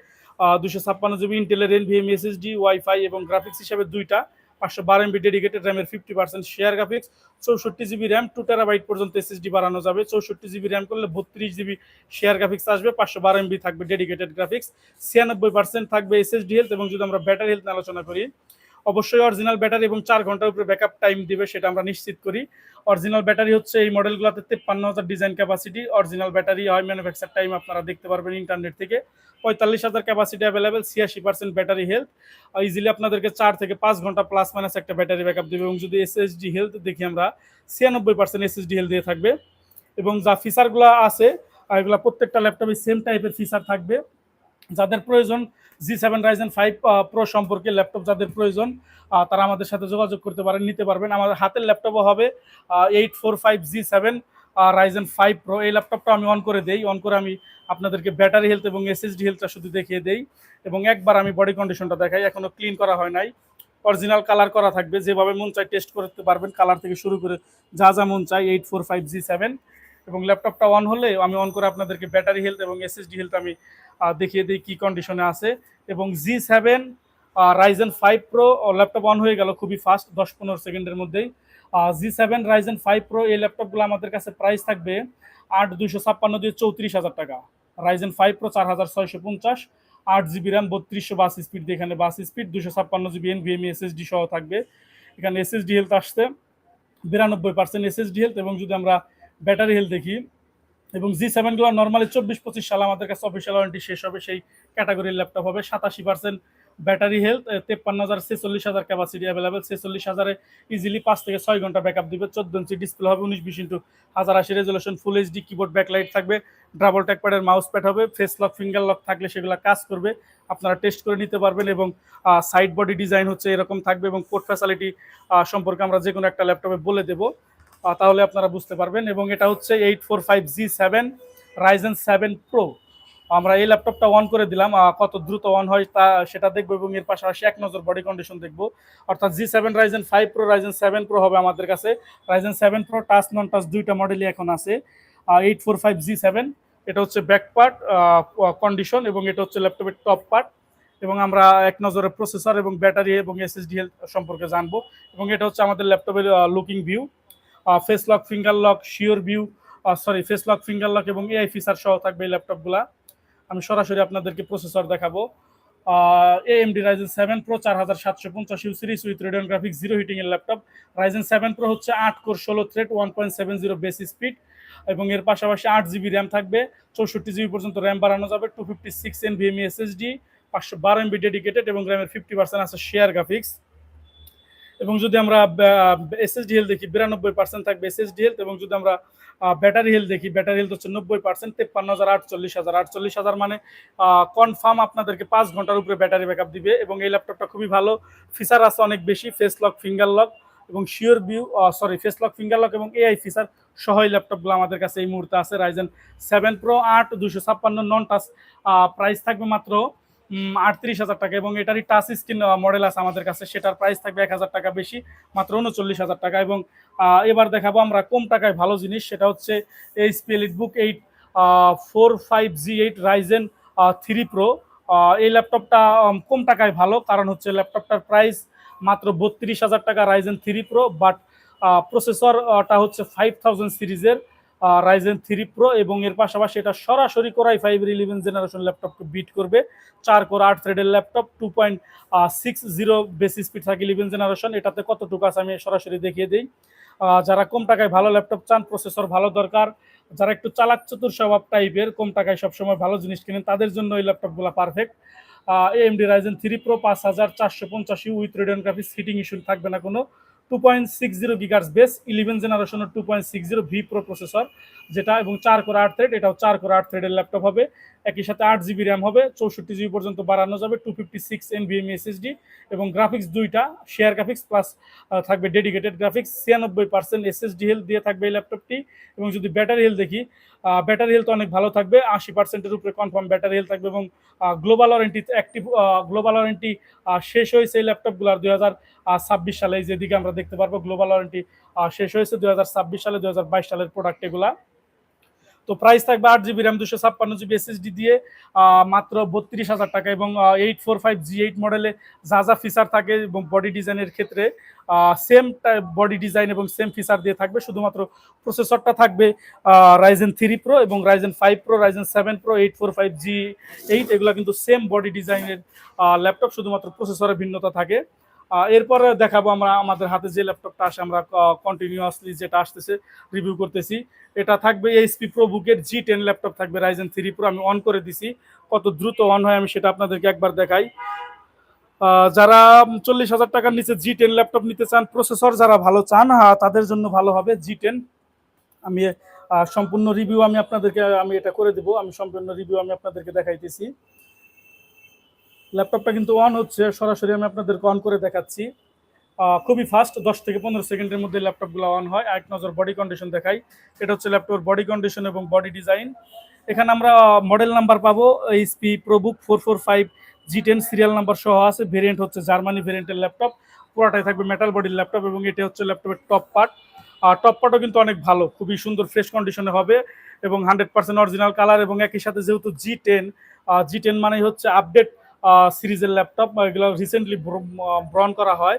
256 GB ইন্টেলের NVMe SSD, ওয়াইফাই এবং গ্রাফিক্স হিসাবে দুইটা, 512 MB ডেডিকেটেড, র্যামের 50% share graphics, 64 GB RAM, 2 TB পর্যন্ত SSD বাড়ানো যাবে। 64 GB র্যাম করলে 32 GB শেয়ার গ্রাফিক্স আসবে, 512 MB থাকবে ডেডিকেটেড গ্রাফিক্স, 96% থাকবে SSD হেলথ। এবং যদি আমরা ব্যাটারি হেলথ আলোচনা করি, অবশ্যই অরিজিনাল ব্যাটারি এবং 4 ঘন্টার উপরে ব্যাকআপ টাইম দিবে, সেটা আমরা নিশ্চিত করি। অরিজিনাল ব্যাটারি হচ্ছে এই মডেলগুলোতে 53,000 ডিজাইন ক্যাপাসিটি। অরিজিনাল ব্যাটারি হয় ম্যানুফ্যাকচার টাইম আপনারা দেখতে পারবেন ইন্টারনেট থেকে, 45,000 capacity available, 86% battery health. Easily আপনাদেরকে 4 থেকে 5 ঘন্টা প্লাস মাইনাস একটা ব্যাটারি ব্যাকআপ দেবে। এবং যদি এসএসডি হেলথ দেখি আমরা, 96% এসএসডি হেলথ দিয়ে থাকবে। এবং যা ফিচারগুলো আছে এগুলো প্রত্যেকটা ল্যাপটপে সেম টাইপের ফিচার থাকবে। যাদের প্রয়োজন G7 Ryzen 5 Pro সম্পর্কে ল্যাপটপ যাদের প্রয়োজন, তারা আমাদের সাথে যোগাযোগ করতে পারেন, নিতে পারবেন। আমাদের হাতের ল্যাপটপও হবে 845G7 Ryzen 5 Pro। এই ল্যাপটপটা আমি অন করে দেই, অন করে আমি আপনাদেরকে ব্যাটারি হেলথ এবং এসএসডি হেলথটা শুধু দেখিয়ে দেই এবং একবার আমি বডি কন্ডিশনটা দেখাই। এখনো ক্লিন করা হয় নাই, অরিজিনাল কালার করা থাকবে, যেভাবে মন চাই টেস্ট করতে পারবেন, কালার থেকে শুরু করে যা যা মন চাই। 845G7 এবং ল্যাপটপটা অন হলে আমি অন করে আপনাদেরকে ব্যাটারি হেলথ এবং এসএসডি হেলথ আমি দেখিয়ে দিই কী কন্ডিশনে আছে। এবং G7 Ryzen 5 pro laptop on হয়ে গেল খুবই ফাস্ট, 10-15 সেকেন্ডের মধ্যেই। G7 রাইজেন 5 প্রো এই ল্যাপটপগুলো আমাদের কাছে প্রাইস থাকবে 8,256 দিয়ে 34,000 টাকা। রাইজেন 5 প্রো 4,650, 8 জিবি র্যাম, 3200 বাস স্পিড দিয়ে, এখানে বাস স্পিড 256 জিবি NVMe SSD সহ থাকবে। এখানে SSD হেলথ আসছে 92% SSD হেলথ। এবং যদি আমরা ব্যাটারি হেলথ দেখি, এবং G7 গুলো নর্মালি 24-25 সালে আমাদের কাছে অফিসিয়াল ওয়ারেন্টি শেষ হবে, সেই ক্যাটাগরির ল্যাপটপ হবে। 87% ব্যাটারি হেলথ, 53,000 46,000 ক্যাপাসিটি অ্যাভেলেবেল। 46,000-এ ইজিলি 5 থেকে 6 ঘন্টা ব্যাকআপ দিবে। 14 ইঞ্চি ডিসপ্লে হবে, 1920x1080 resolution, full HD, keyboard backlight থাকবে, ডাবল ট্যাকপ্যাডের মাউস প্যাড হবে, ফেস লক ফিঙ্গার লক থাকলে সেগুলো কাজ করবে, আপনারা টেস্ট করে নিতে পারবেন। এবং সাইড বডি ডিজাইন হচ্ছে এরকম থাকবে, এবং পোর্ট ফ্যাসিলিটি সম্পর্কে আমরা যে কোনো একটা ল্যাপটপে বলে দেবো, তাহলে আপনারা বুঝতে পারবেন। এবং এটা হচ্ছে 845G7 রাইজেন 7 প্রো। আমরা এই ল্যাপটপটা অন করে দিলাম, কত দ্রুত অন হয় তা সেটা দেখবো, এবং এর পাশাপাশি এক নজর বডি কন্ডিশন দেখবো। অর্থাৎ G7 Ryzen 5 pro, Ryzen 7 pro হবে আমাদের কাছে। রাইজেন 7 প্রো টাচ নন টাচ দুইটা মডেলই এখন আছে। 845G7 এটা হচ্ছে ব্যাক পার্ট কন্ডিশন, এবং এটা হচ্ছে ল্যাপটপের টপ পার্ট। এবং আমরা এক নজরে প্রসেসর এবং ব্যাটারি এবং SSD হেলথ সম্পর্কে জানবো। এবং এটা হচ্ছে আমাদের ল্যাপটপের looking view, face lock finger lock, sure view, face lock finger lock এবং এআই ফিচার সহ থাকবে এই ল্যাপটপগুলা। আমি সরাসরি আপনাদেরকে প্রসেসর দেখাবো। AMD Ryzen 7 Pro 4750 series with Radeon graphics, zero heating এর ল্যাপটপ। Ryzen 7 Pro হচ্ছে 8 কোর 16 থ্রেড, 1.70 বেস স্পিড, এবং এর পাশাপাশি 8 জিবি র্যাম থাকবে, 64 জিবি পর্যন্ত র্যাম বাড়ানো যাবে, 256 NVMe SSD, 512 MB ডেডিকেটেড, এবং র্যামের 50% আছে শেয়ার গ্রাফিক্স। এবং যদি আমরা SSD হেলথ দেখি, 92% থাকবে SSD হেলথ। এবং যদি আমরা ব্যাটারি হেলথ দেখি, ব্যাটারি হেলথ হচ্ছে 90%, 53,000 48,000 মানে কনফার্ম আপনাদেরকে 5 ঘন্টার উপরে ব্যাটারি ব্যাকআপ দিবে। এবং এই ল্যাপটপটা খুবই ভালো, ফিচার আছে অনেক বেশি, ফেস লক ফিঙ্গার লক এবং sure view, face lock finger lock এবং এআই ফিচার সহ এই ল্যাপটপগুলো আমাদের কাছে এই মুহূর্তে আছে। রাইজেন 7 প্রো 8,256 নন টাচ, প্রাইস থাকবে মাত্র 38,000 টাকা। এবং এটারই টাচ স্ক্রিন মডেল আছে আমাদের কাছে, সেটার প্রাইস থাকবে 1,000 টাকা বেশি, মাত্র 39,000 টাকা। এবং এবার দেখাবো আমরা কম টাকায় ভালো জিনিস, সেটা হচ্ছে HP EliteBook 8 45G8 Ryzen 3 pro. এই ল্যাপটপটা কম টাকায় ভালো, কারণ হচ্ছে ল্যাপটপটার প্রাইস মাত্র 32,000 টাকা রাইজেন 3 প্রো, বাট প্রসেসরটা হচ্ছে 5000 সিরিজের রাইজেন 3 প্রো। এবং এর পাশাপাশি এটা সরাসরি কোর i5 11 জেনারেশন ল্যাপটপকে বিট করবে। 4 কোর 8 থ্রেডের ল্যাপটপ, 2.60 বেস স্পিড থাকে 11 জেনারেশন। এটাতে কতটুকু আছে আমি সরাসরি দেখিয়ে দিই। যারা কম টাকায় ভালো ল্যাপটপ চান, প্রসেসর ভালো দরকার, যারা একটু চালাক চতুর স্বভাব টাইপের, কম টাকায় সবসময় ভালো জিনিস কিনেন, তাদের জন্য এই ল্যাপটপগুলো perfect. AMD Ryzen 3 Pro 5450 with Radeon graphics, heating issue থাকবে না কোনো। 2.60 গিগার্স বেস, 11 জেনারেশনের 2.60 ভি প্রো প্রসেসর যেটা, এবং 4 কোর 8 থ্রেড, এটাও 4 কোর 8 থ্রেডের ল্যাপটপ হবে। একই সাথে 8 জিবি র্যাম হবে, 64 জিবি পর্যন্ত বাড়ানো যাবে, 256 NVMe SSD, এবং গ্রাফিক্স দুইটা শেয়ার গ্রাফিক্স প্লাস থাকবে ডেডিকেটেড গ্রাফিক্স। 96% SSD হেলথ দিয়ে থাকবে এই ল্যাপটপটি। এবং যদি ব্যাটারি হেলথ দেখি, ব্যাটারি হেলথ অনেক ভালো থাকবে, 80%-এর উপরে কনফার্ম ব্যাটারি হেলথ থাকবে। এবং global warranty active, global warranty শেষ হয়েছে এই ল্যাপটপগুলোর 2026 সালে, যেদিকে আমরা দেখতে পারবো গ্লোবাল ওয়ারেন্টি শেষ হয়েছে 2026 সালে, 2022 সালের প্রোডাক্ট এগুলা। তো প্রাইস থাকবে 8 জিবি র্যাম, 256 জিবি SSD দিয়ে মাত্র 32,000 টাকা। এবং 845G8 মডেলে যা যা ফিচার থাকে এবং বডি ডিজাইনের ক্ষেত্রে সেম বডি ডিজাইন এবং সেম ফিচার দিয়ে থাকবে, শুধুমাত্র প্রসেসরটা থাকবে রাইজেন 3 প্রো এবং Ryzen 5 pro, Ryzen 7 pro, 845G8 এগুলো কিন্তু সেম বডি ডিজাইনের ল্যাপটপ, শুধুমাত্র প্রসেসরের ভিন্নতা থাকে। এরপরে দেখাবো আমরা আমাদের হাতে যে ল্যাপটপটা আসে, আমরা কন্টিনিউয়াসলি যেটা আসতেছে রিভিউ করতেছি, এটা থাকবে HP ProBook-এর G10 ল্যাপটপ থাকবে, রাইজেন 3 প্রো। আমি অন করে দিছি, কত দ্রুত অন হয় আমি সেটা আপনাদেরকে একবার দেখাই। যারা 40,000 টাকার নিচে G10 ল্যাপটপ নিতে চান, প্রসেসর যারা ভালো চান, তাদের জন্য ভালো হবে G10। আমি সম্পূর্ণ রিভিউ আমি আপনাদেরকে এটা করে দেবো, আমি সম্পূর্ণ রিভিউ আমি আপনাদেরকে দেখাইতেছি। ল্যাপটপটা কিন্তু অন হচ্ছে, সরাসরি আমি আপনাদেরকে অন করে দেখাচ্ছি। খুবই ফাস্ট, 10 থেকে 15 সেকেন্ডের মধ্যে ল্যাপটপগুলো অন হয়। এক নজর বডি কন্ডিশন দেখাই, এটা হচ্ছে ল্যাপটপের বডি কন্ডিশন এবং বডি ডিজাইন। এখানে আমরা মডেল নাম্বার পাবো HP ProBook 445 G10, serial number সহ আছে। ভেরিয়েন্ট হচ্ছে জার্মানি ভেরিয়েন্টের ল্যাপটপ, পুরোটাই থাকবে মেটাল বডির ল্যাপটপ। এবং এটা হচ্ছে ল্যাপটপের টপ পার্ট, টপ পার্টও কিন্তু অনেক ভালো, খুবই সুন্দর ফ্রেশ কন্ডিশনে হবে এবং 100% অরিজিনাল কালার। এবং একই সাথে যেহেতু G10 মানেই হচ্ছে আপডেট সিরিজের ল্যাপটপ, এগুলো রিসেন্টলি ব্রন করা হয়।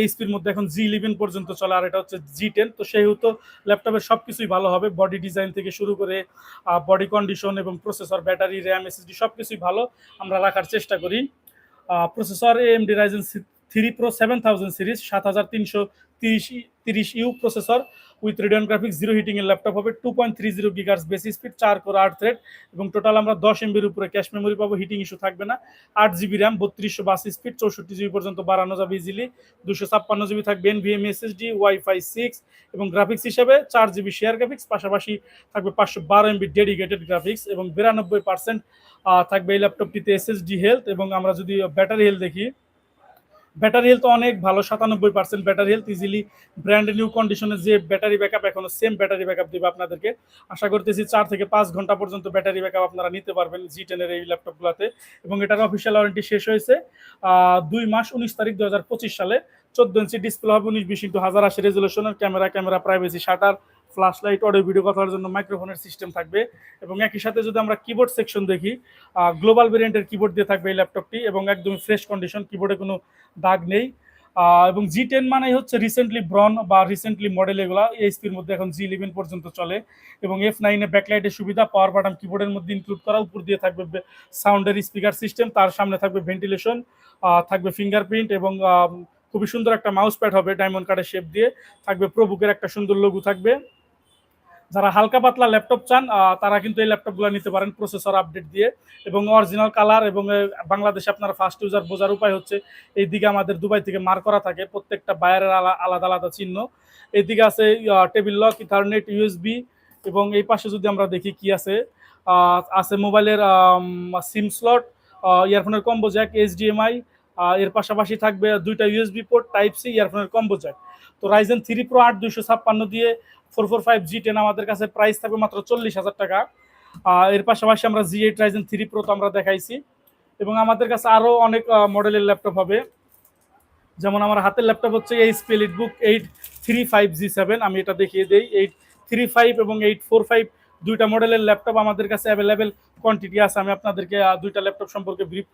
এইচপির মধ্যে এখন G11 পর্যন্ত চলে, আর এটা হচ্ছে G10। তো সেহেতু ল্যাপটপের সব কিছুই ভালো হবে, বডি ডিজাইন থেকে শুরু করে বডি কন্ডিশন এবং প্রসেসর, ব্যাটারি, র্যাম, এসএসডি সব কিছুই ভালো আমরা রাখার চেষ্টা করি। Processor AMD Ryzen 3 Pro 7000 series, 7330 U processor with Radeon graphics, zero heating এর ল্যাপটপ হবে। 2.30 gigahertz base speed, 4 core 8 thread, এবং টোটাল আমরা 10 MB উপরে ক্যাশ মেমোরি পাবো, হিটিং ইস্যু থাকবে না। 8 GB র্যাম, 3282 স্পিড, 64 GB পর্যন্ত বাড়ানো যাবে ইজিলি। 256 GB থাকবে NVMe SSD, ওয়াইফাই 6, এবং গ্রাফিক্স হিসেবে 4 GB শেয়ার গ্রাফিক্স, পাশাপাশি থাকবে 512 MB ডেডিকেটেড গ্রাফিক্স, এবং 92% থাকবে এই ল্যাপটপটিতে এসএসডি হেলথ। এবং আমরা যদি ব্যাটারি হেলথ দেখি, ব্যাটারি হেলথ অনেক ভালো, 97% battery health, easily brand new কন্ডিশনে যে ব্যাটারি ব্যাকআপ, এখনো সেম ব্যাটারি ব্যাকআপ দেবে আপনাদেরকে। আশা করতেছি 4 থেকে 5 ঘন্টা পর্যন্ত ব্যাটারি ব্যাকআপ আপনারা নিতে পারবেন G10 এর এই ল্যাপটপগুলোতে। এবং এটার অফিসিয়াল ওয়ারেন্টি শেষ হয়েছে 2 মাস 19 তারিখ 2025 সালে। 14 ইঞ্চি ডিসপ্লে হবে, 1920x1080 রেজলিউশনের, camera privacy shutter, flash light, audio video কথার জন্য মাইক্রোফোনের সিস্টেম থাকবে। এবং একই সাথে যদি আমরা কিবোর্ড সেকশন দেখি, গ্লোবাল ভেরিয়েন্টের কিবোর্ড দিয়ে থাকবে এই ল্যাপটপটি, এবং একদমই ফ্রেশ কন্ডিশন, কিবোর্ডে কোনো দাগ নেই। এবং G10 মানে হচ্ছে রিসেন্টলি ব্রন বা রিসেন্টলি মডেল, এগুলা এইচপির মধ্যে এখন G11 পর্যন্ত চলে। এবং F9 এ ব্যাকলাইটের সুবিধা, পাওয়ার বাটন কিবোর্ডের মধ্যে ইনক্লুড করা, উপর দিয়ে থাকবে সাউন্ডের স্পিকার সিস্টেম, তার সামনে থাকবে ভেন্টিলেশন, থাকবে ফিঙ্গারপ্রিন্ট, এবং খুবই সুন্দর একটা মাউস প্যাড হবে ডায়মন্ড কার্ডের শেপ দিয়ে, থাকবে প্রোবুকের একটা সুন্দর লোগো থাকবে। যারা হালকা পাতলা ল্যাপটপ চান তারা কিন্তু এই ল্যাপটপগুলো নিতে পারেন প্রসেসর আপডেট দিয়ে, এবং অরিজিনাল কালার। এবং বাংলাদেশে আপনারা ফার্স্ট ইউজার বোঝার উপায় হচ্ছে, এইদিকে আমাদের দুবাই থেকে মার্ক করা থাকে প্রত্যেকটা বায়ারের আলাদা আলাদা চিহ্ন। এইদিকে আছে টেবিল লক, ইথারনেট, ইউএসবি, এবং এই পাশে যদি আমরা দেখি কি আছে, আছে মোবাইলের সিম স্লট, ইয়ারফোনের কম্বো জ্যাক, HDMI, এর পাশাপাশি থাকবে 2টা USB পোর্ট, টাইপ সি, ইয়ারফোনের কম্বো জ্যাক। তো Ryzen 3 Pro 8256 দিয়ে 445 G10 আমাদের কাছে প্রাইস থাকবে মাত্র 40,000 টাকা। এর পাশাপাশি আমরা G8 Ryzen 3 Pro তো আমরা দেখাইছি, এবং আমাদের কাছে আরও অনেক মডেলের ল্যাপটপ হবে। যেমন আমার হাতের ল্যাপটপ হচ্ছে HP EliteBook 835G7, আমি এটা দেখিয়ে দিই। 835 এবং 845 দুইটা মডেলের ল্যাপটপ আমাদের কাছে অ্যাভেলেবেল কোয়ান্টিটি আছে। আমি আপনাদেরকে দুইটা ল্যাপটপ সম্পর্কে ব্রিফ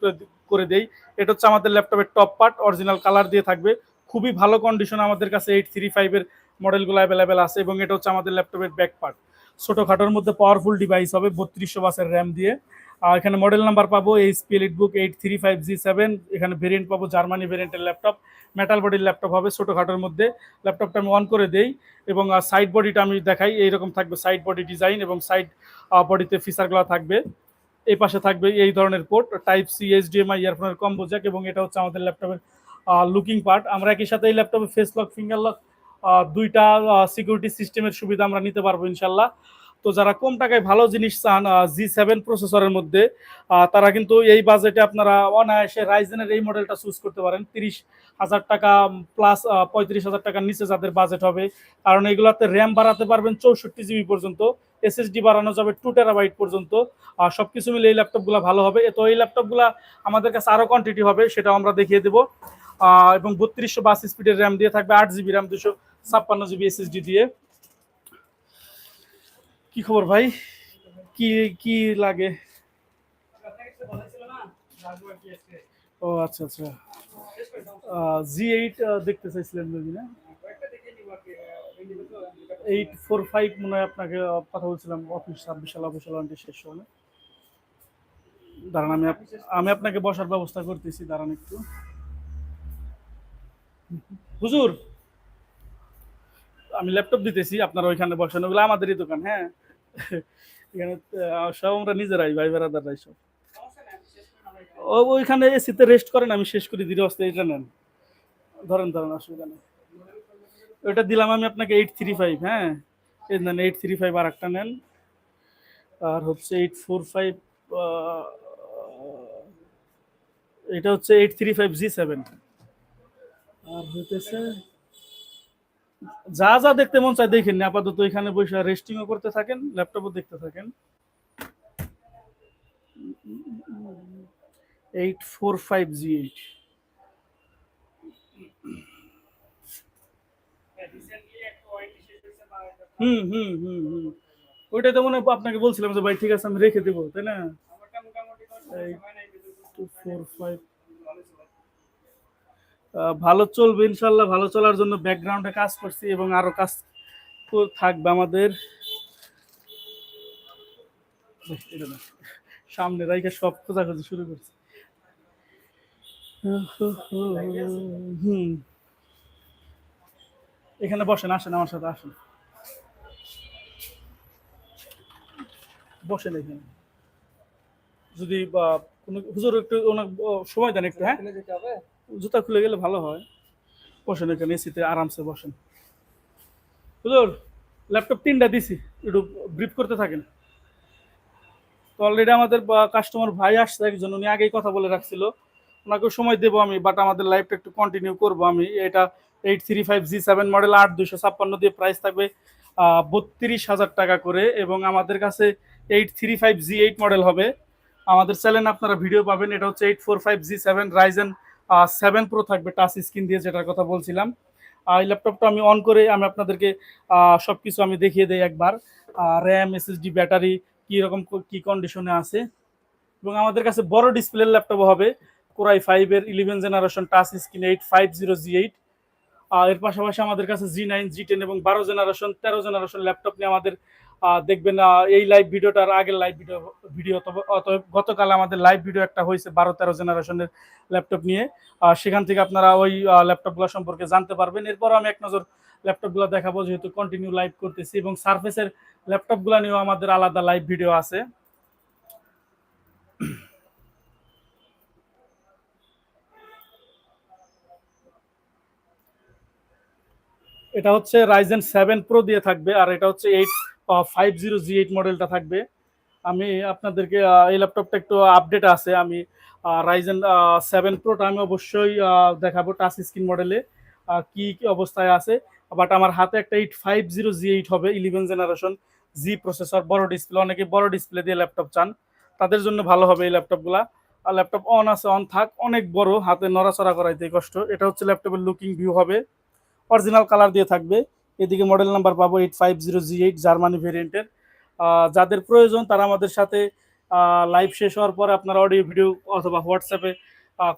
করে দেই। এটা হচ্ছে আমাদের ল্যাপটপের টপ পার্ট, অরিজিনাল কালার দিয়ে থাকবে, খুবই ভালো কন্ডিশন। আমাদের কাছে 835 এর মডেলগুলো অ্যাভেলেবেল আছে। এবং এটা হচ্ছে আমাদের ল্যাপটপের ব্যাক পার্ট, ছোটোখাটোর মধ্যে পাওয়ারফুল ডিভাইস হবে 3200 বাসের র্যাম দিয়ে। এখানে মডেল নাম্বার পাবো HP EliteBook 835G7, এখানে ভেরিয়েন্ট পাবো জার্মানি ভেরিয়েন্টের ল্যাপটপ, মেটাল বডির ল্যাপটপ হবে ছোটোখাটোর মধ্যে। ল্যাপটপটা আমি অন করে দেই, এবং সাইড বডিটা আমি দেখাই। এইরকম থাকবে সাইড বডি ডিজাইন, এবং সাইড বডিতে ফিচারগুলো থাকবে। এই পাশে থাকবে এই ধরনের পোর্ট, টাইপ সি, HDMI, ইয়ারফোনের কম্বো জ্যাক, এবং এটা হচ্ছে আমাদের ল্যাপটপের লুকিং পার্ট। আমরা একই সাথে এই ল্যাপটপে ফেস লক, ফিঙ্গার লক, দুইটা সিকিউরিটি সিস্টেমের সুবিধা আমরা নিতে পারবো ইনশাল্লাহ। তো যারা কম টাকায় ভালো জিনিস চান G7 প্রসেসরের মধ্যে, তারা কিন্তু এই বাজেটে আপনারা অনায়াসে রাইজেনের এই মডেলটা চুজ করতে পারেন। 30,000 টাকা প্লাস 35,000 টাকার নিচে যাদের বাজেট হবে, কারণ এগুলোতে র্যাম বাড়াতে পারবেন 64 GB পর্যন্ত, SSD বাড়ানো যাবে 2 TB পর্যন্ত। সব কিছু মিলে এই ল্যাপটপগুলো ভালো হবে। তো এই ল্যাপটপগুলো আমাদের কাছে আরও কোয়ান্টিটি হবে, সেটাও আমরা দেখিয়ে দেবো। এবং 3252 স্পিডের র্যাম দিয়ে থাকবে, 8 GB র্যাম, 256 GB SSD দিয়ে। কি খবর ভাই, কি কি লাগে? ও আচ্ছা আচ্ছা, G8 দেখতে চাইছিলেন বুঝি না? 845 মনে হয় আপনাকে কথা বলছিলাম, অফিস 26 সাল অফিসিয়াল ওয়ারেন্টি শেষ হবে। দাঁড়ান, আমি আপনাকে বসার ব্যবস্থা করতেছি, দাঁড়ান একটু। হুজুর, আমি ল্যাপটপ দিতেছি, আপনারা ওইখানে বসেন, ওগুলো আমাদেরই দোকান, হ্যাঁ। এখানে সব আমরা নিজেরাই, ভাই বেড়াদাররাই সব। ওইখানে এসিতে রেস্ট করেন, আমি শেষ করি ধীরে অস্তে। এটা নেন, ধরেন ধরেন, অসুবিধা নেই। ওইটা দিলাম আমি আপনাকে 835, হ্যাঁ। এই নেন 835, আর একটা নেন। আর হচ্ছে 845, এটা হচ্ছে 835G7। আর হইতেছে যা যা দেখতে মন চায় দেখেন, আপাতত এখানে বসে রেস্টিংও করতে থাকেন, ল্যাপটপও দেখতে থাকেন। 845G8, হুম হুম হুম হুম, ওইটাই তো মনে হয় আপনাকে বলছিলাম যে ভাই ঠিক আছে আমি রেখে দেবো, তাই না? 8245 ভালো চলবে ইনশাল্লাহ। ভালো চলার জন্য ব্যাকগ্রাউন্ডে কাজ করছি এবং আরো কাজ থাকবে আমাদের। সামনে রাইখে সব খোঁজাখুঁজি শুরু করছি। হুম, এখানে বসেন, আসেন আমার সাথে আসেন, বসেন এখানে। যদি কোনো হুজুর একটু ওনার সময় দেন একটু, হ্যাঁ জুতা খুলে গেলে ভালো হয়। বসেন এখানে এসিতে আরামসে বসেন। হুজুর ল্যাপটপ 3টা দিছি, একটু ব্রিফ করতে থাকেন। তো অলরেডি আমাদের কাস্টমার ভাই আসছে একজন, উনি আগেই কথা বলে রাখছিল, ওনাকেও সময় দেবো আমি, বাট আমাদের লাইভটা একটু কন্টিনিউ করবো আমি। এটা 835G7 মডেল 8256 দিয়ে প্রাইস থাকবে 32,000 টাকা করে, এবং আমাদের কাছে 835G8 মডেল হবে। আমাদের চ্যানেলে আপনারা ভিডিও পাবেন। এটা হচ্ছে 845G7 রাইজেন 7 প্রো থাকবে টাচ স্ক্রিন দিয়ে, যেটার কথা বলছিলাম। এই ল্যাপটপটা আমি অন করে আমি আপনাদেরকে সব কিছু আমি দেখিয়ে দিই একবার। র্যাম, এসএসডি, ব্যাটারি কীরকম কী কন্ডিশনে আছে। এবং আমাদের কাছে বড় ডিসপ্লের ল্যাপটপ হবে, কোরাই 5-এর 11 জেনারেশন টাচ স্ক্রিন 850G8। এর পাশাপাশি আমাদের কাছে G9, G10 এবং 12 জেনারেশন 13 জেনারেশন ল্যাপটপ নিয়ে আমাদের দেখবেন। এই লাইভ ভিডিওটার আগের লাইভ ভিডিও অতএব গতকাল আমাদের লাইভ ভিডিও একটা হয়েছে 12-13 জেনারেশনের ল্যাপটপ নিয়ে। সেখান থেকে আপনারা ওই ল্যাপটপগুলো সম্পর্কে জানতে পারবেন। এরপর আমি এক নজর ল্যাপটপগুলো দেখাবো, যেহেতু কন্টিনিউ লাইভ করতেছি, এবং সারফেসের ল্যাপটপগুলো নিয়েও আমাদের আলাদা লাইভ ভিডিও আছে। এটা হচ্ছে রাইজেন 7 প্রো দিয়ে থাকবে, আর এটা হচ্ছে 850G8 মডেলটা থাকবে। আমি আপনাদেরকে এই ল্যাপটপটা একটু আপডেট আছে, আমি রাইজেন 7 প্রোটা আমি অবশ্যই দেখাবো টাচ স্ক্রিন মডেলে কি কি অবস্থায় আছে। বাট আমার হাতে একটা 850G8 হবে 11 জেনারেশন জি প্রসেসর, বড় ডিসপ্লে। অনেকে বড় ডিসপ্লে দিয়ে ল্যাপটপ চান, তাদের জন্য ভালো হবে এই ল্যাপটপগুলা। আর ল্যাপটপ অন আছে, অন থাক, অনেক বড়, হাতে নড়াচড়া করাইতে কষ্ট। এটা হচ্ছে ল্যাপটপের লুকিং ভিউ হবে, অরিজিনাল কালার দিয়ে থাকবে। এদিকে মডেল নাম্বার পাবো 850G8 জার্মানি ভেরিয়েন্টের। যাদের প্রয়োজন তারা আমাদের সাথে লাইভ শেষ হওয়ার পর আপনারা অডিও ভিডিও অথবা হোয়াটসঅ্যাপে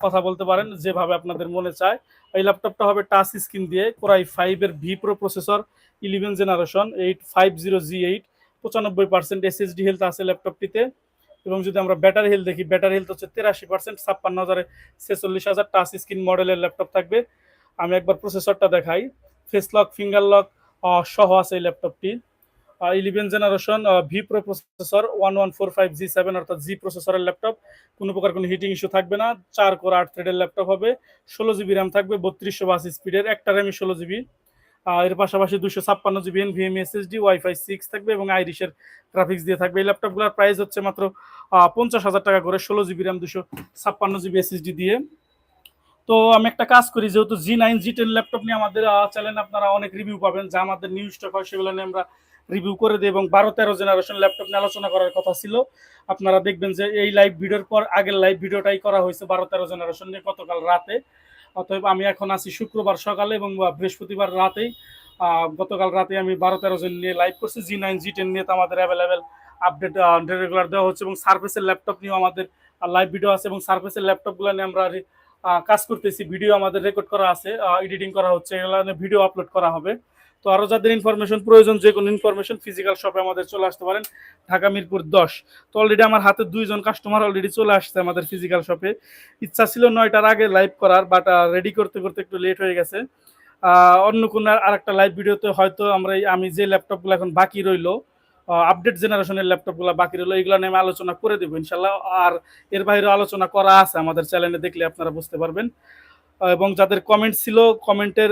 কথা বলতে পারেন, যেভাবে আপনাদের মনে চায়। এই ল্যাপটপটা হবে টাচ স্ক্রিন দিয়ে, কোরাই 5-এর V pro processor 11 generation 850G8। 95% SSD health আছে ল্যাপটপটিতে। এবং যদি আমরা ব্যাটারি হেলথ দেখি, ব্যাটারি হেলথ হচ্ছে 83%, 56,000 টাচ স্ক্রিন মডেলের ল্যাপটপ থাকবে। আমি একবার প্রসেসরটা দেখাই, ফেস লক, ফিঙ্গার লক সহ আছে এই ল্যাপটপটি। 11 generation V pro processor 1145G7 অর্থাৎ জি প্রসেসরের ল্যাপটপ। কোনো প্রকার কোনো হিটিং ইস্যু থাকবে না। 4 কোর 8 থ্রেডের ল্যাপটপ হবে। 16GB র্যাম থাকবে, 3282 স্পিডের, একটা র্যামই 16GB। এর পাশাপাশি 256GB NVMe SSD, ওয়াইফাই 6 থাকবে এবং আইরিশের গ্রাফিক্স দিয়ে থাকবে। এই ল্যাপটপগুলোর প্রাইস হচ্ছে মাত্র 50,000 টাকা করে, 16GB র্যাম 256GB SSD দিয়ে। তো আমি একটা কাজ করি, যেহেতু G9, G10 ল্যাপটপ নিয়ে আমাদের চ্যানেলে আপনারা অনেক রিভিউ পাবেন, যা আমাদের নিউ স্টক হয় সেগুলো নিয়ে আমরা রিভিউ করে দিই, এবং 12-13 জেনারেশন ল্যাপটপ নিয়ে আলোচনা করার কথা ছিল। আপনারা দেখবেন যে এই লাইভ ভিডিওর পর আগের লাইভ ভিডিওটাই করা হয়েছে 12-13 জেনারেশন নিয়ে গতকাল রাতে। অতএব আমি এখন আছি শুক্রবার সকালে এবং বৃহস্পতিবার রাতেই। গতকাল রাতে আমি 12-13 জন নিয়ে লাইভ করছি। G9, G10 নিয়ে তো আমাদের অ্যাভেলেবেল আপডেট রেগুলার দেওয়া হচ্ছে, এবং সার্ফেসের ল্যাপটপ নিয়েও আমাদের লাইভ ভিডিও আছে, এবং সার্ফেসের ল্যাপটপগুলো নিয়ে আমরা কাজ করতেছি। ভিডিও আমাদের রেকর্ড করা আছে, এডিটিং করা হচ্ছে, এগুলো ভিডিও আপলোড করা হবে। তো আরও যাদের ইনফরমেশন প্রয়োজন, যে কোনো ইনফরমেশন ফিজিক্যাল শপে আমাদের চলে আসতে পারেন, ঢাকা মিরপুর 10। তো অলরেডি আমার হাতে 2জন কাস্টমার অলরেডি চলে আসছে আমাদের ফিজিক্যাল শপে। ইচ্ছা ছিল 9টার আগে লাইভ করার, বাট রেডি করতে করতে একটু লেট হয়ে গেছে। অন্য কোনো আরেকটা লাইভ ভিডিওতে হয়তো আমি যে ল্যাপটপগুলো এখন বাকি রইলো, আপডেট জেনারেশনের ল্যাপটপগুলো বাকি রইলো, এগুলো নিয়ে আমি আলোচনা করে দেবো ইনশাল্লাহ। আর এর বাইরে আলোচনা করা আছে আমাদের চ্যানেলে, দেখলে আপনারা বুঝতে পারবেন। এবং যাদের কমেন্ট ছিল, কমেন্টের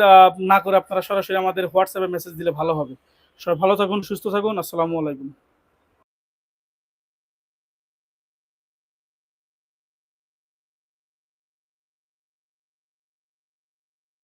না করে আপনারা সরাসরি আমাদের হোয়াটসঅ্যাপে মেসেজ দিলে ভালো হবে। সবাই ভালো থাকুন, সুস্থ থাকুন, আসসালামু আলাইকুম।